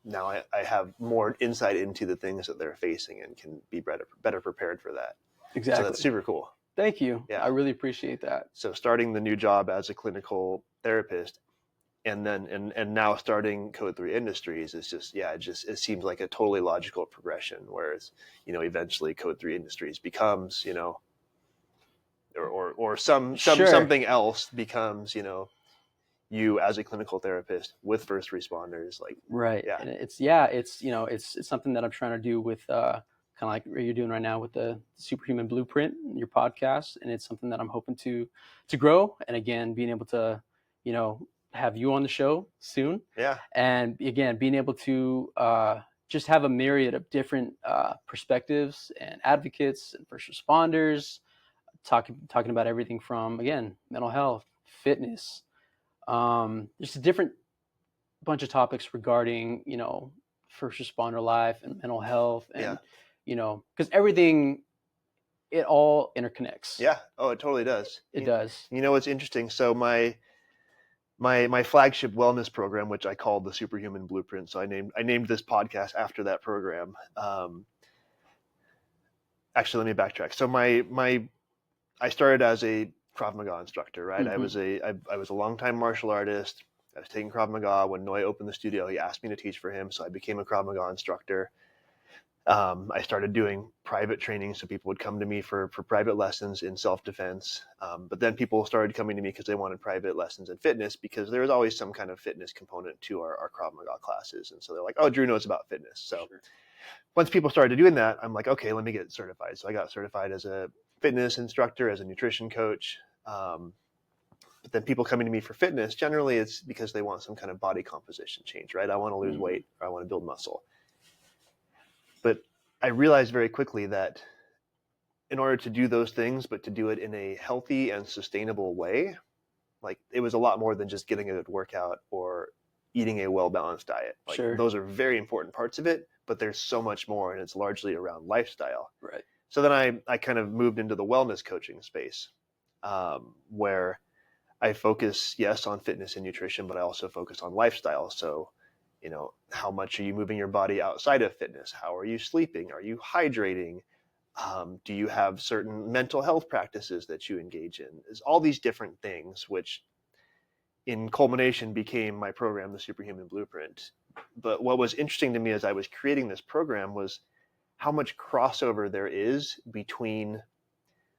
now I have more insight into the things that they're facing and can be better prepared for that. Exactly. So that's super cool. Thank you. Yeah. I really appreciate that. So starting the new job as a clinical therapist and now starting Code 3 Industries is just, it seems like a totally logical progression, whereas, eventually Code 3 Industries becomes, or something else becomes, you as a clinical therapist with first responders, like, right. Yeah. And it's it's something that I'm trying to do with kind of like what you're doing right now with the Superhuman Blueprint, your podcast, and it's something that I'm hoping to grow, and again being able to have you on the show soon, and again being able to just have a myriad of different perspectives and advocates and first responders talking about everything from, again, mental health, fitness, just a different bunch of topics regarding, first responder life and mental health, and, because everything, it all interconnects. Yeah. Oh, it totally does. It does. It's interesting. So my flagship wellness program, which I called the Superhuman Blueprint. So I named this podcast after that program. Actually, let me backtrack. So I started as a Krav Maga instructor, right? Mm-hmm. I was a longtime martial artist. I was taking Krav Maga. When Noy opened the studio, he asked me to teach for him. So I became a Krav Maga instructor. I started doing private training. So people would come to me for private lessons in self-defense. But then people started coming to me because they wanted private lessons in fitness, because there was always some kind of fitness component to our Krav Maga classes. And so they're like, oh, Drew knows about fitness. So once people started doing that, I'm like, okay, let me get certified. So I got certified as a fitness instructor, as a nutrition coach. But then people coming to me for fitness, generally it's because they want some kind of body composition change, right? I want to lose weight, or I want to build muscle. But I realized very quickly that in order to do those things, but to do it in a healthy and sustainable way, like, it was a lot more than just getting a good workout or eating a well-balanced diet. Like, those are very important parts of it, but there's so much more, and it's largely around lifestyle. Right. So then I kind of moved into the wellness coaching space, where I focus, yes, on fitness and nutrition, but I also focus on lifestyle. So, how much are you moving your body outside of fitness? How are you sleeping? Are you hydrating? Do you have certain mental health practices that you engage in? There's all these different things, which in culmination became my program, the Superhuman Blueprint. But what was interesting to me as I was creating this program was how much crossover there is between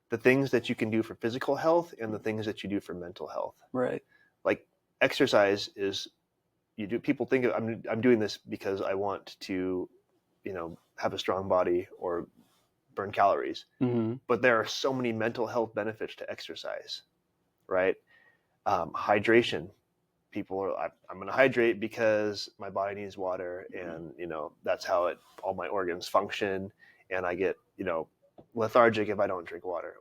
the things that you can do for physical health and the things that you do for mental health. Right. Like, exercise is, people think of, I'm doing this because I want to, have a strong body or burn calories. Mm-hmm. But there are so many mental health benefits to exercise, right? Hydration. People are, I'm going to hydrate because my body needs water, and, that's how all my organs function. And I get, lethargic if I don't drink water.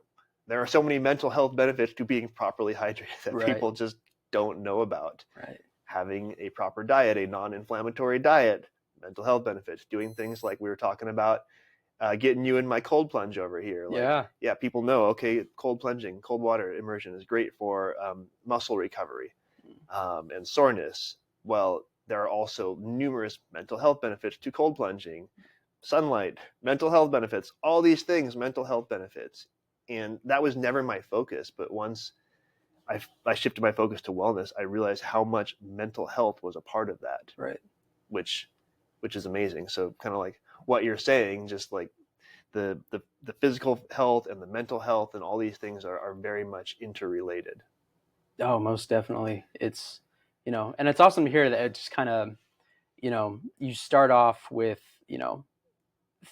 There are so many mental health benefits to being properly hydrated that people just don't know about. Right. Having a proper diet, a non-inflammatory diet, mental health benefits, doing things like we were talking about, getting you in my cold plunge over here. Like, people know, okay, cold plunging, cold water immersion is great for muscle recovery and soreness. Well, there are also numerous mental health benefits to cold plunging. Sunlight, mental health benefits, all these things, mental health benefits. And that was never my focus. But once I shifted my focus to wellness, I realized how much mental health was a part of that. Right. Which is amazing. So kind of like what you're saying, just like the physical health and the mental health and all these things are very much interrelated. Oh, most definitely. It's, and it's awesome to hear that it just kind of, you start off with,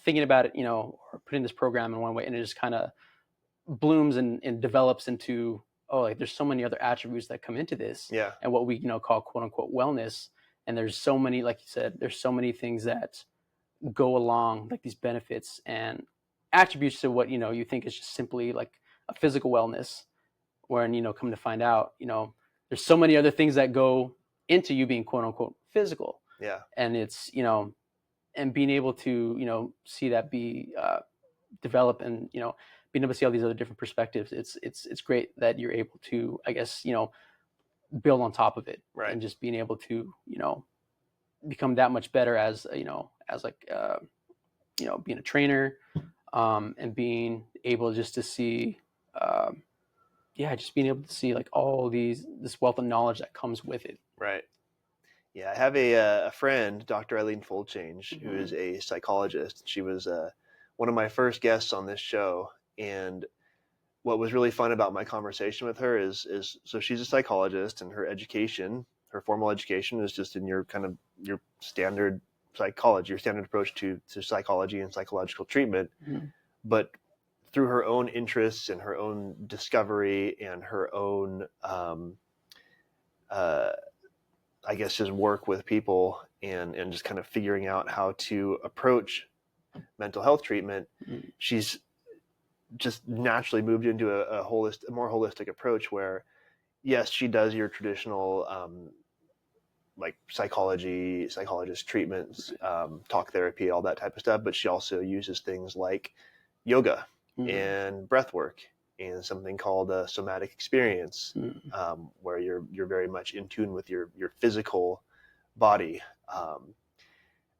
thinking about it, or putting this program in one way, and it just kind of blooms and develops into, like, there's so many other attributes that come into this, and what we call quote unquote wellness. And there's so many, like you said, there's so many things that go along, like these benefits and attributes to what you think is just simply like a physical wellness, when come to find out, there's so many other things that go into you being quote unquote physical. And it's and being able to see that be develop, and being able to see all these other different perspectives. It's great that you're able to, I guess, build on top of it, Right. and just being able to, become that much better as, as like, being a trainer, and being able just to see, just being able to see like this wealth of knowledge that comes with it. Right. Yeah, I have a friend, Dr. Eileen Fullchange, who Mhm. is a psychologist. She was one of my first guests on this show, and what was really fun about my conversation with her is so she's a psychologist, and her formal education is just in your standard psychology, your standard approach to psychology and psychological treatment. Mhm. But through her own interests and her own discovery and her own, I guess, just work with people and just kind of figuring out how to approach mental health treatment, Mhm. she's just naturally moved into a more holistic approach where, yes, she does your traditional like psychologist treatments, talk therapy, all that type of stuff, but she also uses things like yoga Mhm. and breath work and something called a somatic experience, Mhm. where you're very much in tune with your physical body,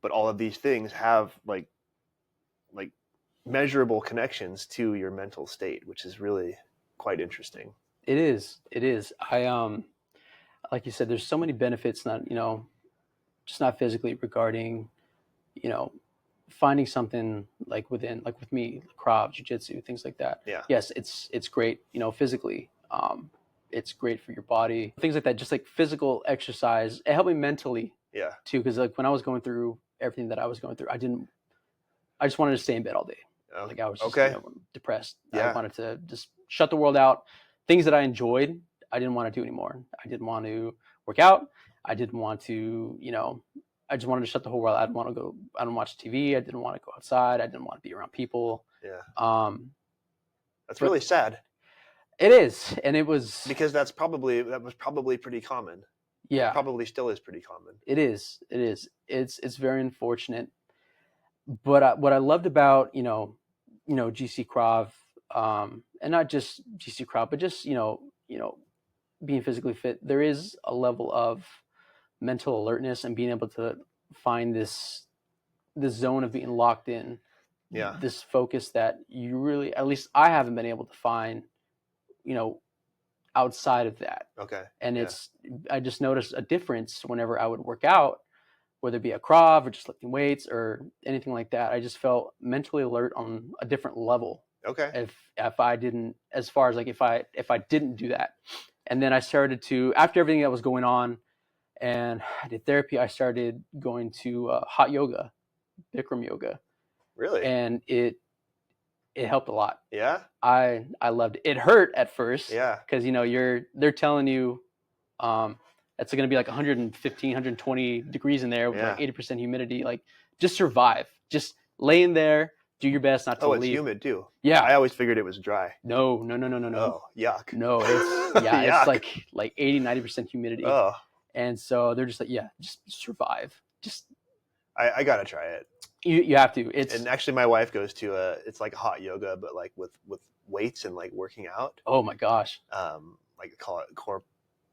but all of these things have like measurable connections to your mental state, which is really quite interesting. It is. It is. Like you said, there's so many benefits, not, just not physically, regarding, you know, finding something like like with me, Krav, jiu-jitsu, things like that. Yeah. Yes, it's great, physically. It's great for your body. Things like that, just like physical exercise. It helped me mentally Yeah. too, because like when I was going through everything that I was going through, I just wanted to stay in bed all day. Like I was just, Okay. depressed. Yeah. I wanted to just shut the world out. Things that I enjoyed, I didn't want to do anymore. I didn't want to work out. I didn't want to, I just wanted to shut the whole world. I don't watch TV. I didn't want to go outside. I didn't want to be around people. Yeah. That's But really sad, it is. And it was, because that was probably pretty common. yeah, It probably still is pretty common. it is. It is. It's very unfortunate. But what I loved about, GC Krav, and not just GC Krav, but just, being physically fit, there is a level of mental alertness and being able to find this zone of being locked in, Yeah. this focus that you really, at least I haven't been able to find, outside of that. Okay. And Yeah. I just noticed a difference whenever I would work out, whether it be a Krav or just lifting weights or anything like that. I just felt mentally alert on a different level. Okay. If I didn't, as far as like if I didn't do that. And then I started to, after everything that was going on and I did therapy, I started going to hot yoga, Bikram yoga. Really? And it helped a lot. Yeah. I loved it. It hurt at first. Yeah. Because, they're telling you, it's going to be like 115, 120 degrees in there with like 80% humidity. Like, just survive. Just lay in there. Do your best not to leave. Oh, it's humid too. Yeah. I always figured it was dry. No. Oh, yuck. No, it's Yuck. it's like 80, 90% humidity. Oh, And so they're just like, yeah, just survive. Just I gotta try it. you have to. And actually, my wife goes to it's like hot yoga, but like with weights and like working out. Oh my gosh. Like call it core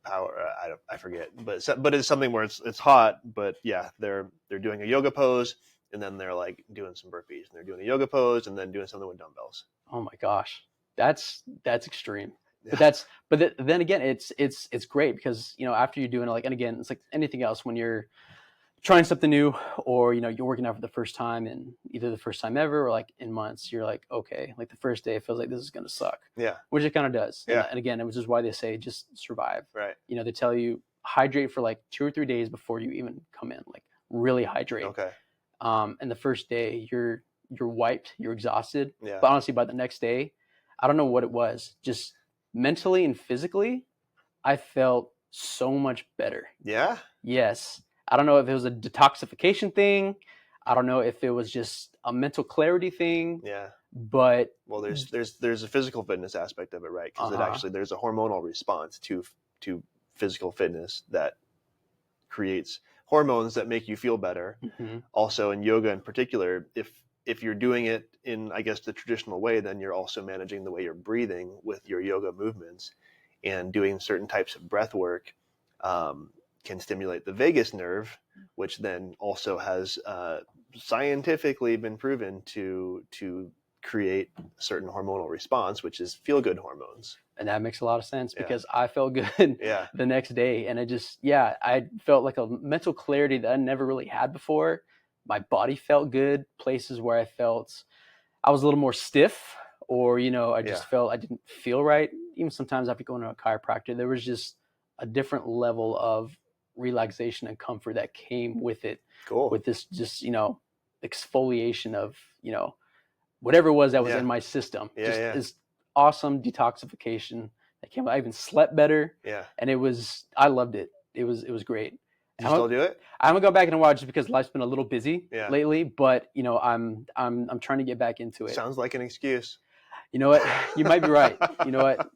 power. I forget, but it's something where it's hot. But yeah, they're doing a yoga pose, and then they're like doing some burpees, and they're doing a yoga pose, and then doing something with dumbbells. Oh my gosh, that's extreme. Yeah. But then again, it's great because after you're doing it, like, and again, it's like anything else when you're trying something new, or you're working out for the first time, and either the first time ever or like in months, you're like, okay, like the first day it feels like this is gonna suck. Yeah. Which it kind of does. Yeah. And again, which is why they say just survive. Right. They tell you hydrate for like 2 or 3 days before you even come in, like really hydrate. Okay. And the first day you're wiped, you're exhausted. Yeah. But honestly, by the next day, I don't know what it was, just mentally and physically, I felt so much better. Yeah. Yes. I don't know if it was a detoxification thing. I don't know if it was just a mental clarity thing. Yeah. But well, there's a physical fitness aspect of it, right? Because there's a hormonal response to physical fitness that creates hormones that make you feel better. Mm-hmm. Also, in yoga in particular, if you're doing it in, I guess, the traditional way, then you're also managing the way you're breathing with your yoga movements and doing certain types of breath work can stimulate the vagus nerve, which then also has scientifically been proven to create a certain hormonal response, which is feel-good hormones. And that makes a lot of sense because I felt good the next day. And I felt like a mental clarity that I never really had before. My body felt good. Places where I felt I was a little more stiff, or, I just felt I didn't feel right. Even sometimes after going to a chiropractor, there was just a different level of relaxation and comfort that came with it. Cool. With this just, exfoliation of, whatever it was that was in my system. This awesome detoxification that came. I even slept better. Yeah. And I loved it. It was great. Do you still do it? I haven't gone back in a while just because life's been a little busy lately, but I'm trying to get back into it. Sounds like an excuse. You know what? You might be right.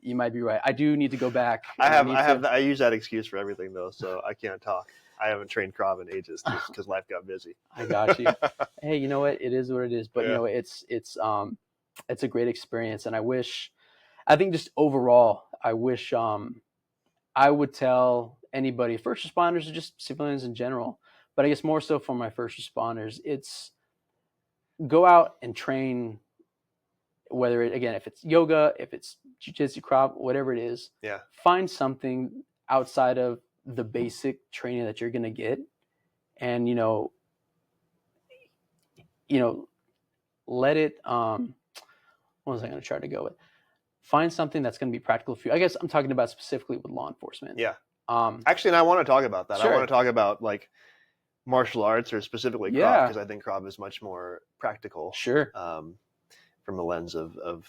You might be right. I do need to go back. I use that excuse for everything though, so I can't talk. I haven't trained Krav in ages because life got busy. I got you. Hey, you know what? It is what it is. But it's a great experience, and I think just overall, I wish I would tell anybody, first responders or just civilians in general, but I guess more so for my first responders, it's go out and train. Whether if it's yoga, if it's jiu-jitsu, Krav, whatever it is, find something outside of the basic training that you're going to get, and let it what was I going to try to go with? Find something that's going to be practical for you. I guess I'm talking about specifically with law enforcement. Actually, and I want to talk about that. Sure. I want to talk about like martial arts, or specifically Krav, because I think Krav is much more practical. Sure. From a lens of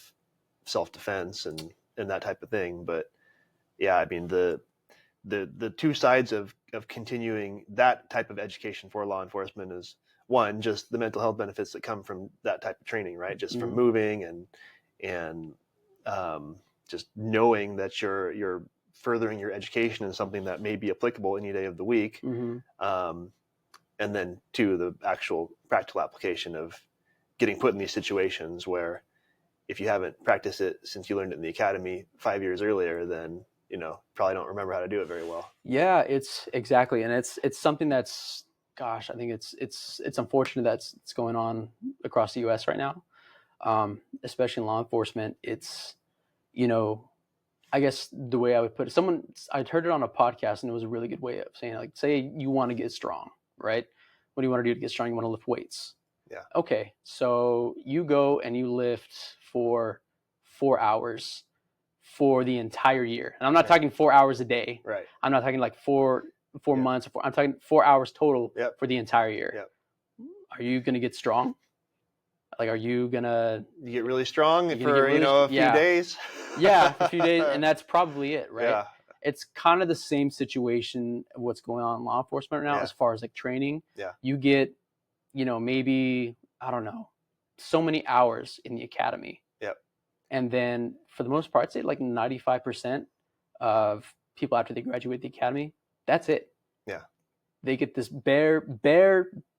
self-defense and that type of thing. But I mean, the two sides of continuing that type of education for law enforcement is, one, just the mental health benefits that come from that type of training, right? Just from moving and just knowing that you're furthering your education in something that may be applicable any day of the week. And then two, the actual practical application of getting put in these situations where if you haven't practiced it since you learned it in the academy 5 years earlier, then probably don't remember how to do it very well. Yeah, it's exactly. And it's something that's, I think it's unfortunate that's going on across the US right now. Especially in law enforcement. It's, I guess the way I would put it, I'd heard it on a podcast, and it was a really good way of saying, like, say you want to get strong, right? What do you want to do to get strong? You want to lift weights. Yeah. Okay. So you go and you lift for 4 hours for the entire year. And I'm not talking 4 hours a day. Right. I'm not talking like four months. I'm talking 4 hours total for the entire year. Yep. Are you going to get strong? Like, are you going to... You get really strong for, a few days? Yeah, for a few days. And that's probably it, right? Yeah. It's kind of the same situation of what's going on in law enforcement right now as far as like training. Yeah. You get, maybe, I don't know, so many hours in the academy. Yep. And then for the most part, I'd say like 95% of people after they graduate the academy, that's it. Yeah. They get this bare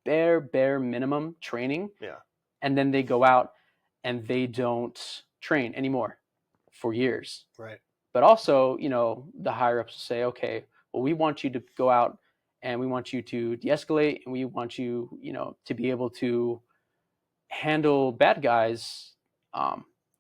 minimum training. Yeah. And then they go out and they don't train anymore for years. Right. But also, the higher ups say, okay, well, we want you to go out and we want you to de-escalate, and we want you, to be able to handle bad guys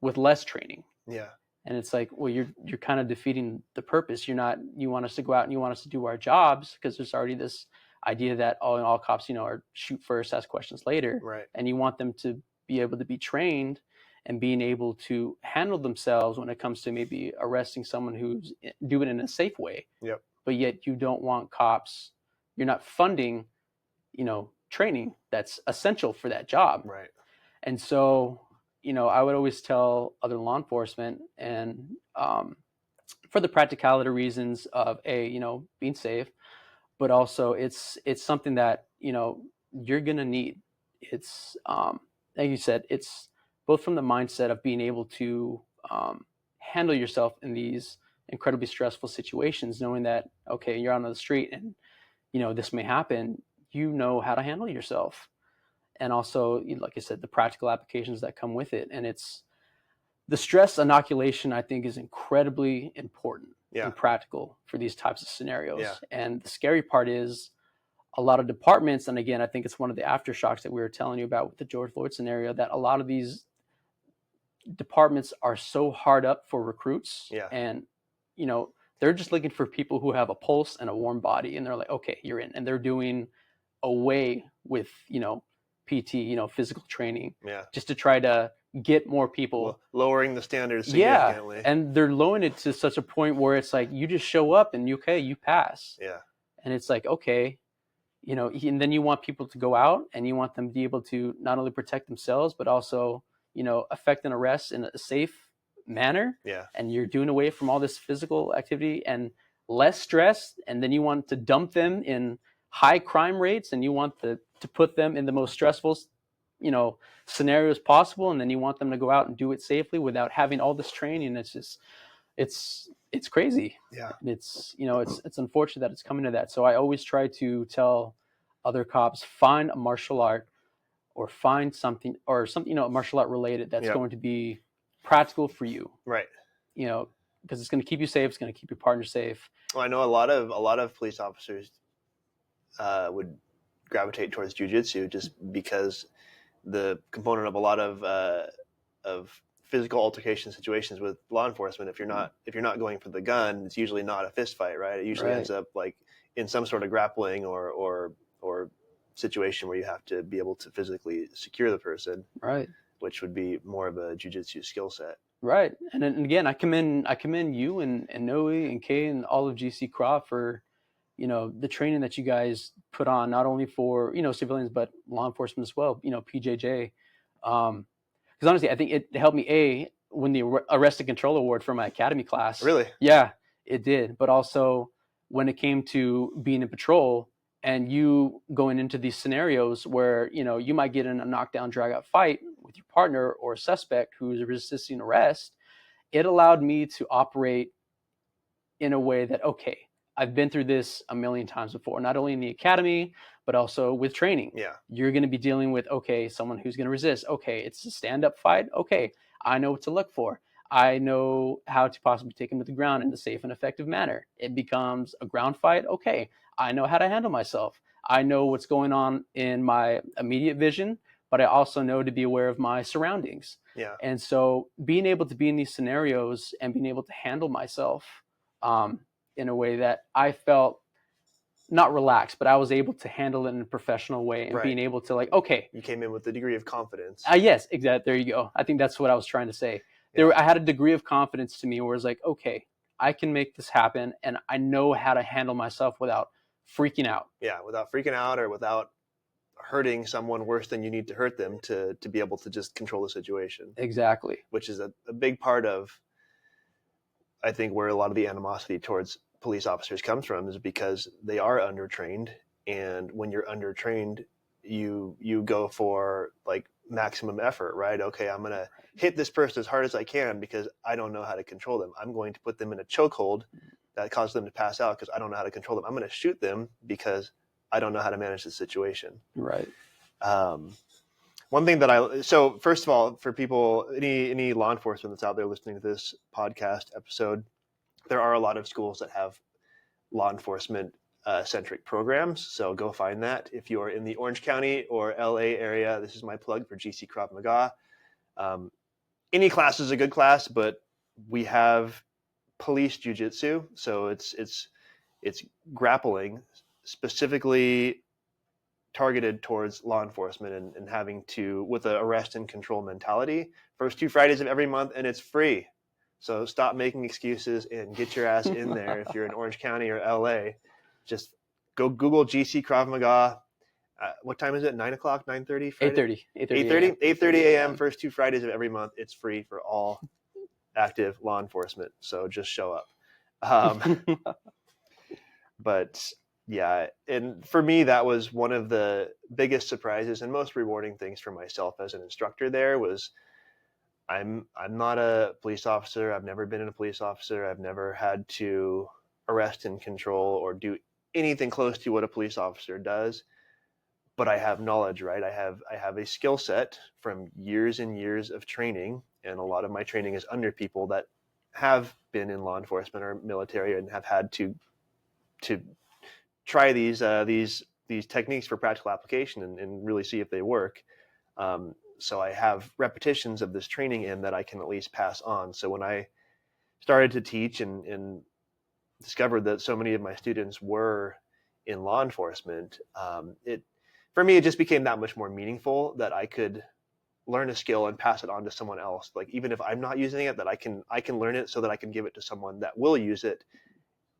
with less training. Yeah. And it's like, well, you're kind of defeating the purpose. You want us to go out and you want us to do our jobs, because there's already this idea that all cops, are shoot first, ask questions later. Right. And you want them to be able to be trained and being able to handle themselves when it comes to maybe arresting someone who's doing it in a safe way. Yep. But yet you don't want cops, you're not funding, training that's essential for that job. Right. And so, I would always tell other law enforcement, and for the practicality reasons of being safe, but also it's something that, you're going to need. It's, like you said, it's both from the mindset of being able to handle yourself in these incredibly stressful situations, knowing that, okay, you're out on the street and, this may happen, how to handle yourself. And also, like I said, the practical applications that come with it. And it's the stress inoculation, I think, is incredibly important. and practical for these types of scenarios. Yeah. And the scary part is a lot of departments, and again, I think it's one of the aftershocks that we were telling you about with the George Floyd scenario, that a lot of these departments are so hard up for recruits. Yeah. And, you know, they're just looking for people who have a pulse and a warm body, and they're like, okay, you're in. And they're doing away with, you know, PT, you know, physical training, just to try to get more people. Lowering the standards significantly. Yeah, and they're lowering it to such a point where it's like, you just show up and you pass. Yeah. And it's like, okay, you know, and then you want people to go out and you want them to be able to not only protect themselves, but also, you know, effect an arrest in a safe manner. Yeah. And you're doing away from all this physical activity and less stress. And then you want to dump them in high crime rates, and you want to put them in the most stressful, you know, scenarios possible. And then you want them to go out and do it safely without having all this training. It's just, it's crazy. Yeah. It's, you know, it's unfortunate that it's coming to that. So I always try to tell other cops, find a martial art or find something, you know, martial art related that's going to be practical for you. Right. You know, because it's going to keep you safe. It's going to keep your partner safe. Well, I know a lot of police officers would gravitate towards jiu-jitsu just because the component of a lot of physical altercation situations with law enforcement, if you're not going for the gun, it's usually not a fist fight, right? It usually ends up like in some sort of grappling or situation where you have to be able to physically secure the person, right? Which would be more of a jiu-jitsu skill set, right? And then again, I commend you and Noe and Kay and all of GC Craw for, you know, the training that you guys put on, not only for, you know, civilians, but law enforcement as well, you know, PJJ. Because honestly, I think it helped me, win the Arrest and Control Award for my academy class. Really? Yeah, it did. But also when it came to being in patrol and you going into these scenarios where, you know, you might get in a knockdown, drag out fight with your partner or a suspect who's resisting arrest, it allowed me to operate in a way that, okay, I've been through this a million times before, not only in the academy, but also with training. Yeah. You're going to be dealing with, okay, someone who's going to resist. Okay, it's a stand-up fight. Okay, I know what to look for. I know how to possibly take him to the ground in a safe and effective manner. It becomes a ground fight. Okay, I know how to handle myself. I know what's going on in my immediate vision, but I also know to be aware of my surroundings. Yeah. And so being able to be in these scenarios and being able to handle myself in a way that I felt not relaxed, but I was able to handle it in a professional way and being able to like, okay. You came in with a degree of confidence. Yes, exactly. There you go. I think that's what I was trying to say. I had a degree of confidence to me where it's like, okay, I can make this happen and I know how to handle myself without freaking out. Yeah, without freaking out or without hurting someone worse than you need to hurt them to be able to just control the situation. Exactly. Which is a big part of, I think, where a lot of the animosity towards police officers comes from, is because they are undertrained. And when you're undertrained, you go for like maximum effort, right? Okay, I'm going to hit this person as hard as I can because I don't know how to control them. I'm going to put them in a chokehold that causes them to pass out because I don't know how to control them. I'm going to shoot them because I don't know how to manage the situation. Right. One thing so first of all, for people, any law enforcement that's out there listening to this podcast episode, there are a lot of schools that have law enforcement centric programs. So go find that. If you are in the Orange County or LA area, this is my plug for GC Krav Maga. Any class is a good class, but we have police jiu-jitsu. So it's grappling specifically targeted towards law enforcement and having to, with an arrest and control mentality, first 2 Fridays of every month, and it's free. So stop making excuses and get your ass in there. If you're in Orange County or LA, just go Google GC Krav Maga. What time is it? 9 o'clock, 9:30? 8:30. 8:30 a.m. First 2 Fridays of every month. It's free for all active law enforcement. So just show up. But yeah, and for me, that was one of the biggest surprises and most rewarding things for myself as an instructor there was I'm not a police officer. I've never been a police officer. I've never had to arrest and control or do anything close to what a police officer does. But I have knowledge, right? I have a skill set from years and years of training, and a lot of my training is under people that have been in law enforcement or military and have had to try these techniques for practical application and really see if they work. So I have repetitions of this training in that I can at least pass on. So when I started to teach and discovered that so many of my students were in law enforcement, for me, it just became that much more meaningful that I could learn a skill and pass it on to someone else. Like, even if I'm not using it, that I can learn it so that I can give it to someone that will use it,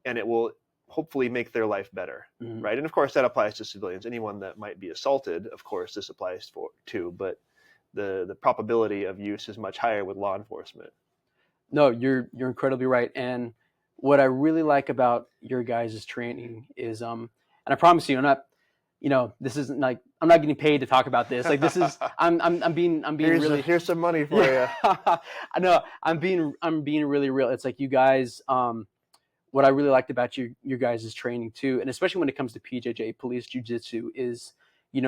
and it will hopefully make their life better. Mm-hmm. Right. And of course that applies to civilians. Anyone that might be assaulted, of course this applies to, but the probability of use is much higher with law enforcement. No, you're incredibly right. And what I really like about your guys' training is, and I promise you, I'm not, this isn't like, I'm not getting paid to talk about this. Like, this is, I'm being here's some money for you. I know, I'm being really real. It's like, you guys, what I really liked about your guys' training too, and especially when it comes to PJJ, police jiu-jitsu, is,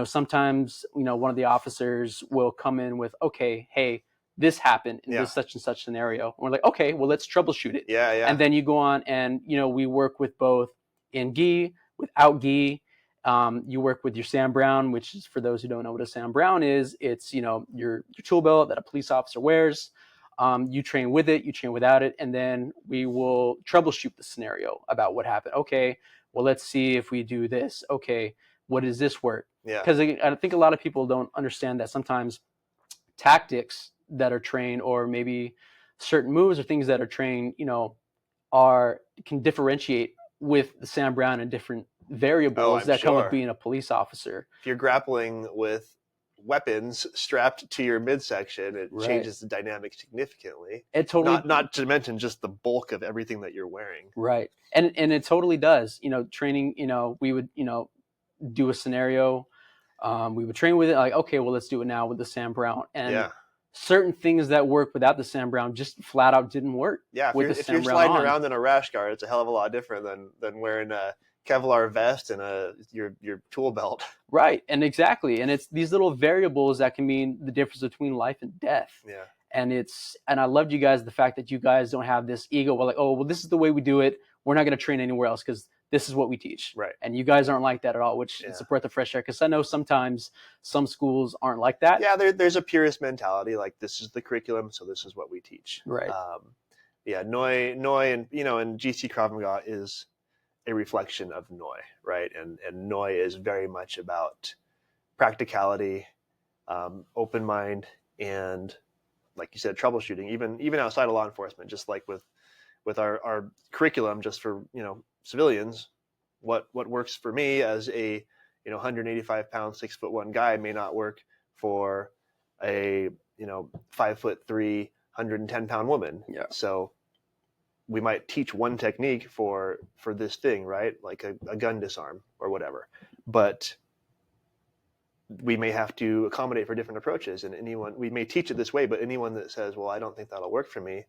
sometimes, one of the officers will come in with, okay, hey, this happened in this such and such scenario. And we're like, okay, well, let's troubleshoot it. Yeah. And then you go on and, we work with both in gi, without gi. You work with your Sam Brown, which is, for those who don't know what a Sam Brown is, it's, your tool belt that a police officer wears. You train with it, you train without it, and then we will troubleshoot the scenario about what happened. Okay, well, let's see if we do this. Okay, what does this work? Yeah. Because I think a lot of people don't understand that sometimes tactics that are trained, or maybe certain moves or things that are trained, can differentiate with the Sam Brown and different variables that come with being a police officer. If you're grappling with weapons strapped to your midsection, it changes the dynamic significally. It totally, not to mention just the bulk of everything that you're wearing. Right. And it totally does. Training, we would, do a scenario. We would train with it, like, okay, well, let's do it now with the Sam Brown. And certain things that work without the Sam Brown just flat out didn't work. Yeah, if you're sliding around in a rash guard, it's a hell of a lot different than wearing a Kevlar vest and your tool belt. Right, and exactly. And it's these little variables that can mean the difference between life and death. Yeah. And I loved you guys, the fact that you guys don't have this ego. We're like, oh, well, this is the way we do it. We're not going to train anywhere else because this is what we teach. Right. And you guys aren't like that at all, which is a breath of fresh air. Because I know sometimes some schools aren't like that. Yeah, there's a purist mentality, like, this is the curriculum, so this is what we teach. Right. Noi, and and GC Krav Maga is a reflection of Noi, right? And Noi is very much about practicality, open mind, and, like you said, troubleshooting, even outside of law enforcement. Just like with our curriculum, just for civilians, what works for me as a 185 pound 6'1" guy may not work for a 5'3", 110 pound woman. Yeah. So we might teach one technique for this thing, right? Like a gun disarm or whatever, but we may have to accommodate for different approaches. And we may teach it this way, but anyone that says, well, I don't think that'll work for me,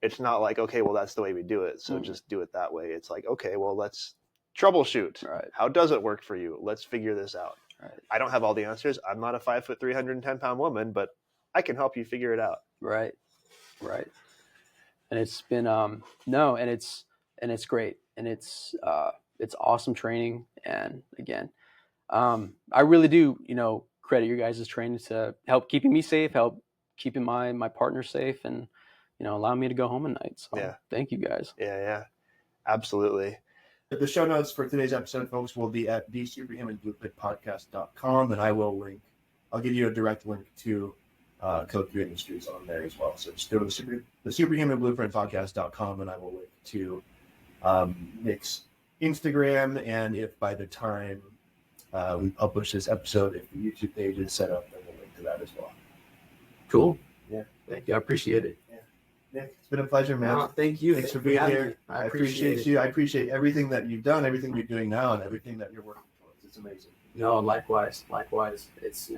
it's not like, okay, well, that's the way we do it, so just do it that way. It's like, okay, well, let's troubleshoot. Right. How does it work for you? Let's figure this out. Right. I don't have all the answers. I'm not a 5'3", 110 pound woman, but I can help you figure it out. Right. And it's been and it's great, and it's awesome training. And again, I really do credit your guys' training to help keeping me safe, help keeping my partner safe, and allow me to go home at night. So thank you guys. Yeah, absolutely. The show notes for today's episode, folks, will be at the Superhuman Blueprint Podcast.com, and I'll give you a direct link to Code 3 Industries on there as well. So just go to the Superhuman Blueprint Podcast.com, and I will link to Nick's Instagram. And if by the time we publish this episode, if the YouTube page is set up, then we'll link to that as well. Cool. Yeah. Thank you. I appreciate it. Nick, it's been a pleasure, man. Thank you. Thanks for being here. I appreciate you. I appreciate everything that you've done, everything you're doing now, and everything that you're working towards. It's amazing. No, likewise. It's,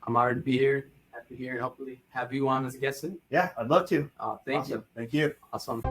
I'm honored to be here. Happy to be here, and hopefully have you on as a guest soon. Yeah, I'd love to. Thank you. Thank you. Awesome.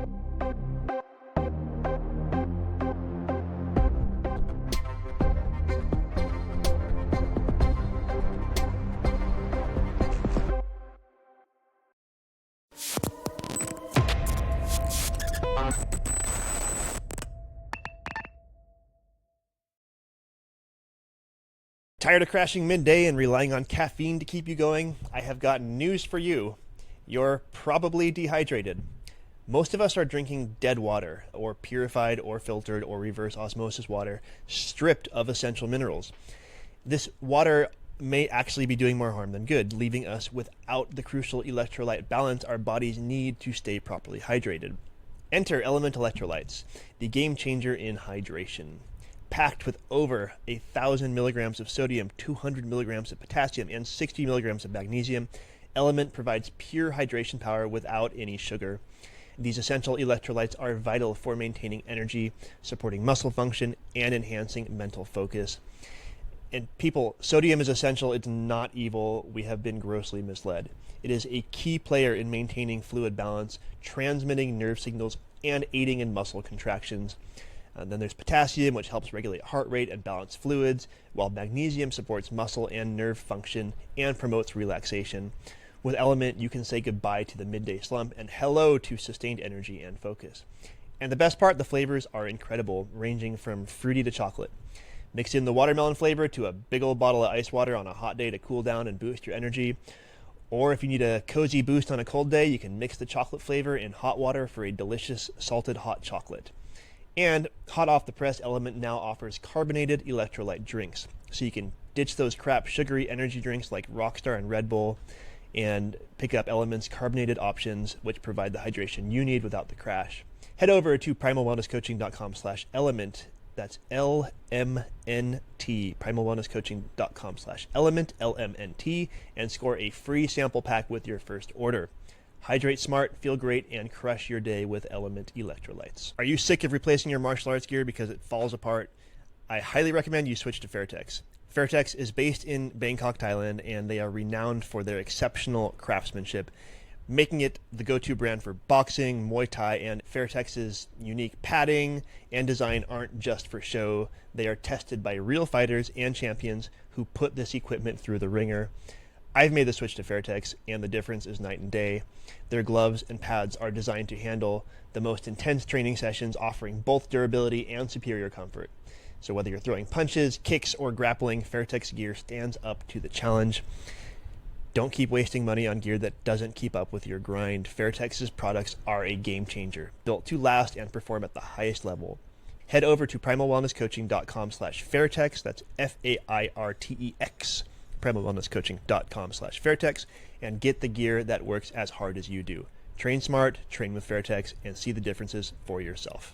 Tired of crashing midday and relying on caffeine to keep you going? I have got news for you. You're probably dehydrated. Most of us are drinking dead water, or purified or filtered or reverse osmosis water, stripped of essential minerals. This water may actually be doing more harm than good, leaving us without the crucial electrolyte balance our bodies need to stay properly hydrated. Enter Element Electrolytes, the game changer in hydration. Packed with over 1,000 milligrams of sodium, 200 milligrams of potassium, and 60 milligrams of magnesium, Element provides pure hydration power without any sugar. These essential electrolytes are vital for maintaining energy, supporting muscle function, and enhancing mental focus. And people, sodium is essential. It's not evil. We have been grossly misled. It is a key player in maintaining fluid balance, transmitting nerve signals, and aiding in muscle contractions. Then there's potassium, which helps regulate heart rate and balance fluids, while magnesium supports muscle and nerve function and promotes relaxation. With Element, you can say goodbye to the midday slump and hello to sustained energy and focus. And the best part, the flavors are incredible, ranging from fruity to chocolate. Mix in the watermelon flavor to a big old bottle of ice water on a hot day to cool down and boost your energy. Or if you need a cozy boost on a cold day, you can mix the chocolate flavor in hot water for a delicious salted hot chocolate. And hot off the press, Element now offers carbonated electrolyte drinks. So you can ditch those crap sugary energy drinks like Rockstar and Red Bull and pick up Element's carbonated options, which provide the hydration you need without the crash. Head over to primalwellnesscoaching.com/element. That's LMNT, primalwellnesscoaching.com/element, LMNT, and score a free sample pack with your first order. Hydrate smart, feel great, and crush your day with Element electrolytes. Are you sick of replacing your martial arts gear because it falls apart? I highly recommend you switch to Fairtex. Fairtex is based in Bangkok, Thailand, and they are renowned for their exceptional craftsmanship, making it the go-to brand for boxing, Muay Thai, and Fairtex's unique padding and design aren't just for show. They are tested by real fighters and champions who put this equipment through the ringer. I've made the switch to Fairtex, and the difference is night and day. Their gloves and pads are designed to handle the most intense training sessions, offering both durability and superior comfort. So whether you're throwing punches, kicks, or grappling, Fairtex gear stands up to the challenge. Don't keep wasting money on gear that doesn't keep up with your grind. Fairtex's products are a game changer, built to last and perform at the highest level. Head over to primalwellnesscoaching.com/Fairtex, that's Fairtex, primalwellnesscoaching.com/Fairtex, and get the gear that works as hard as you do. Train smart, train with Fairtex, and see the differences for yourself.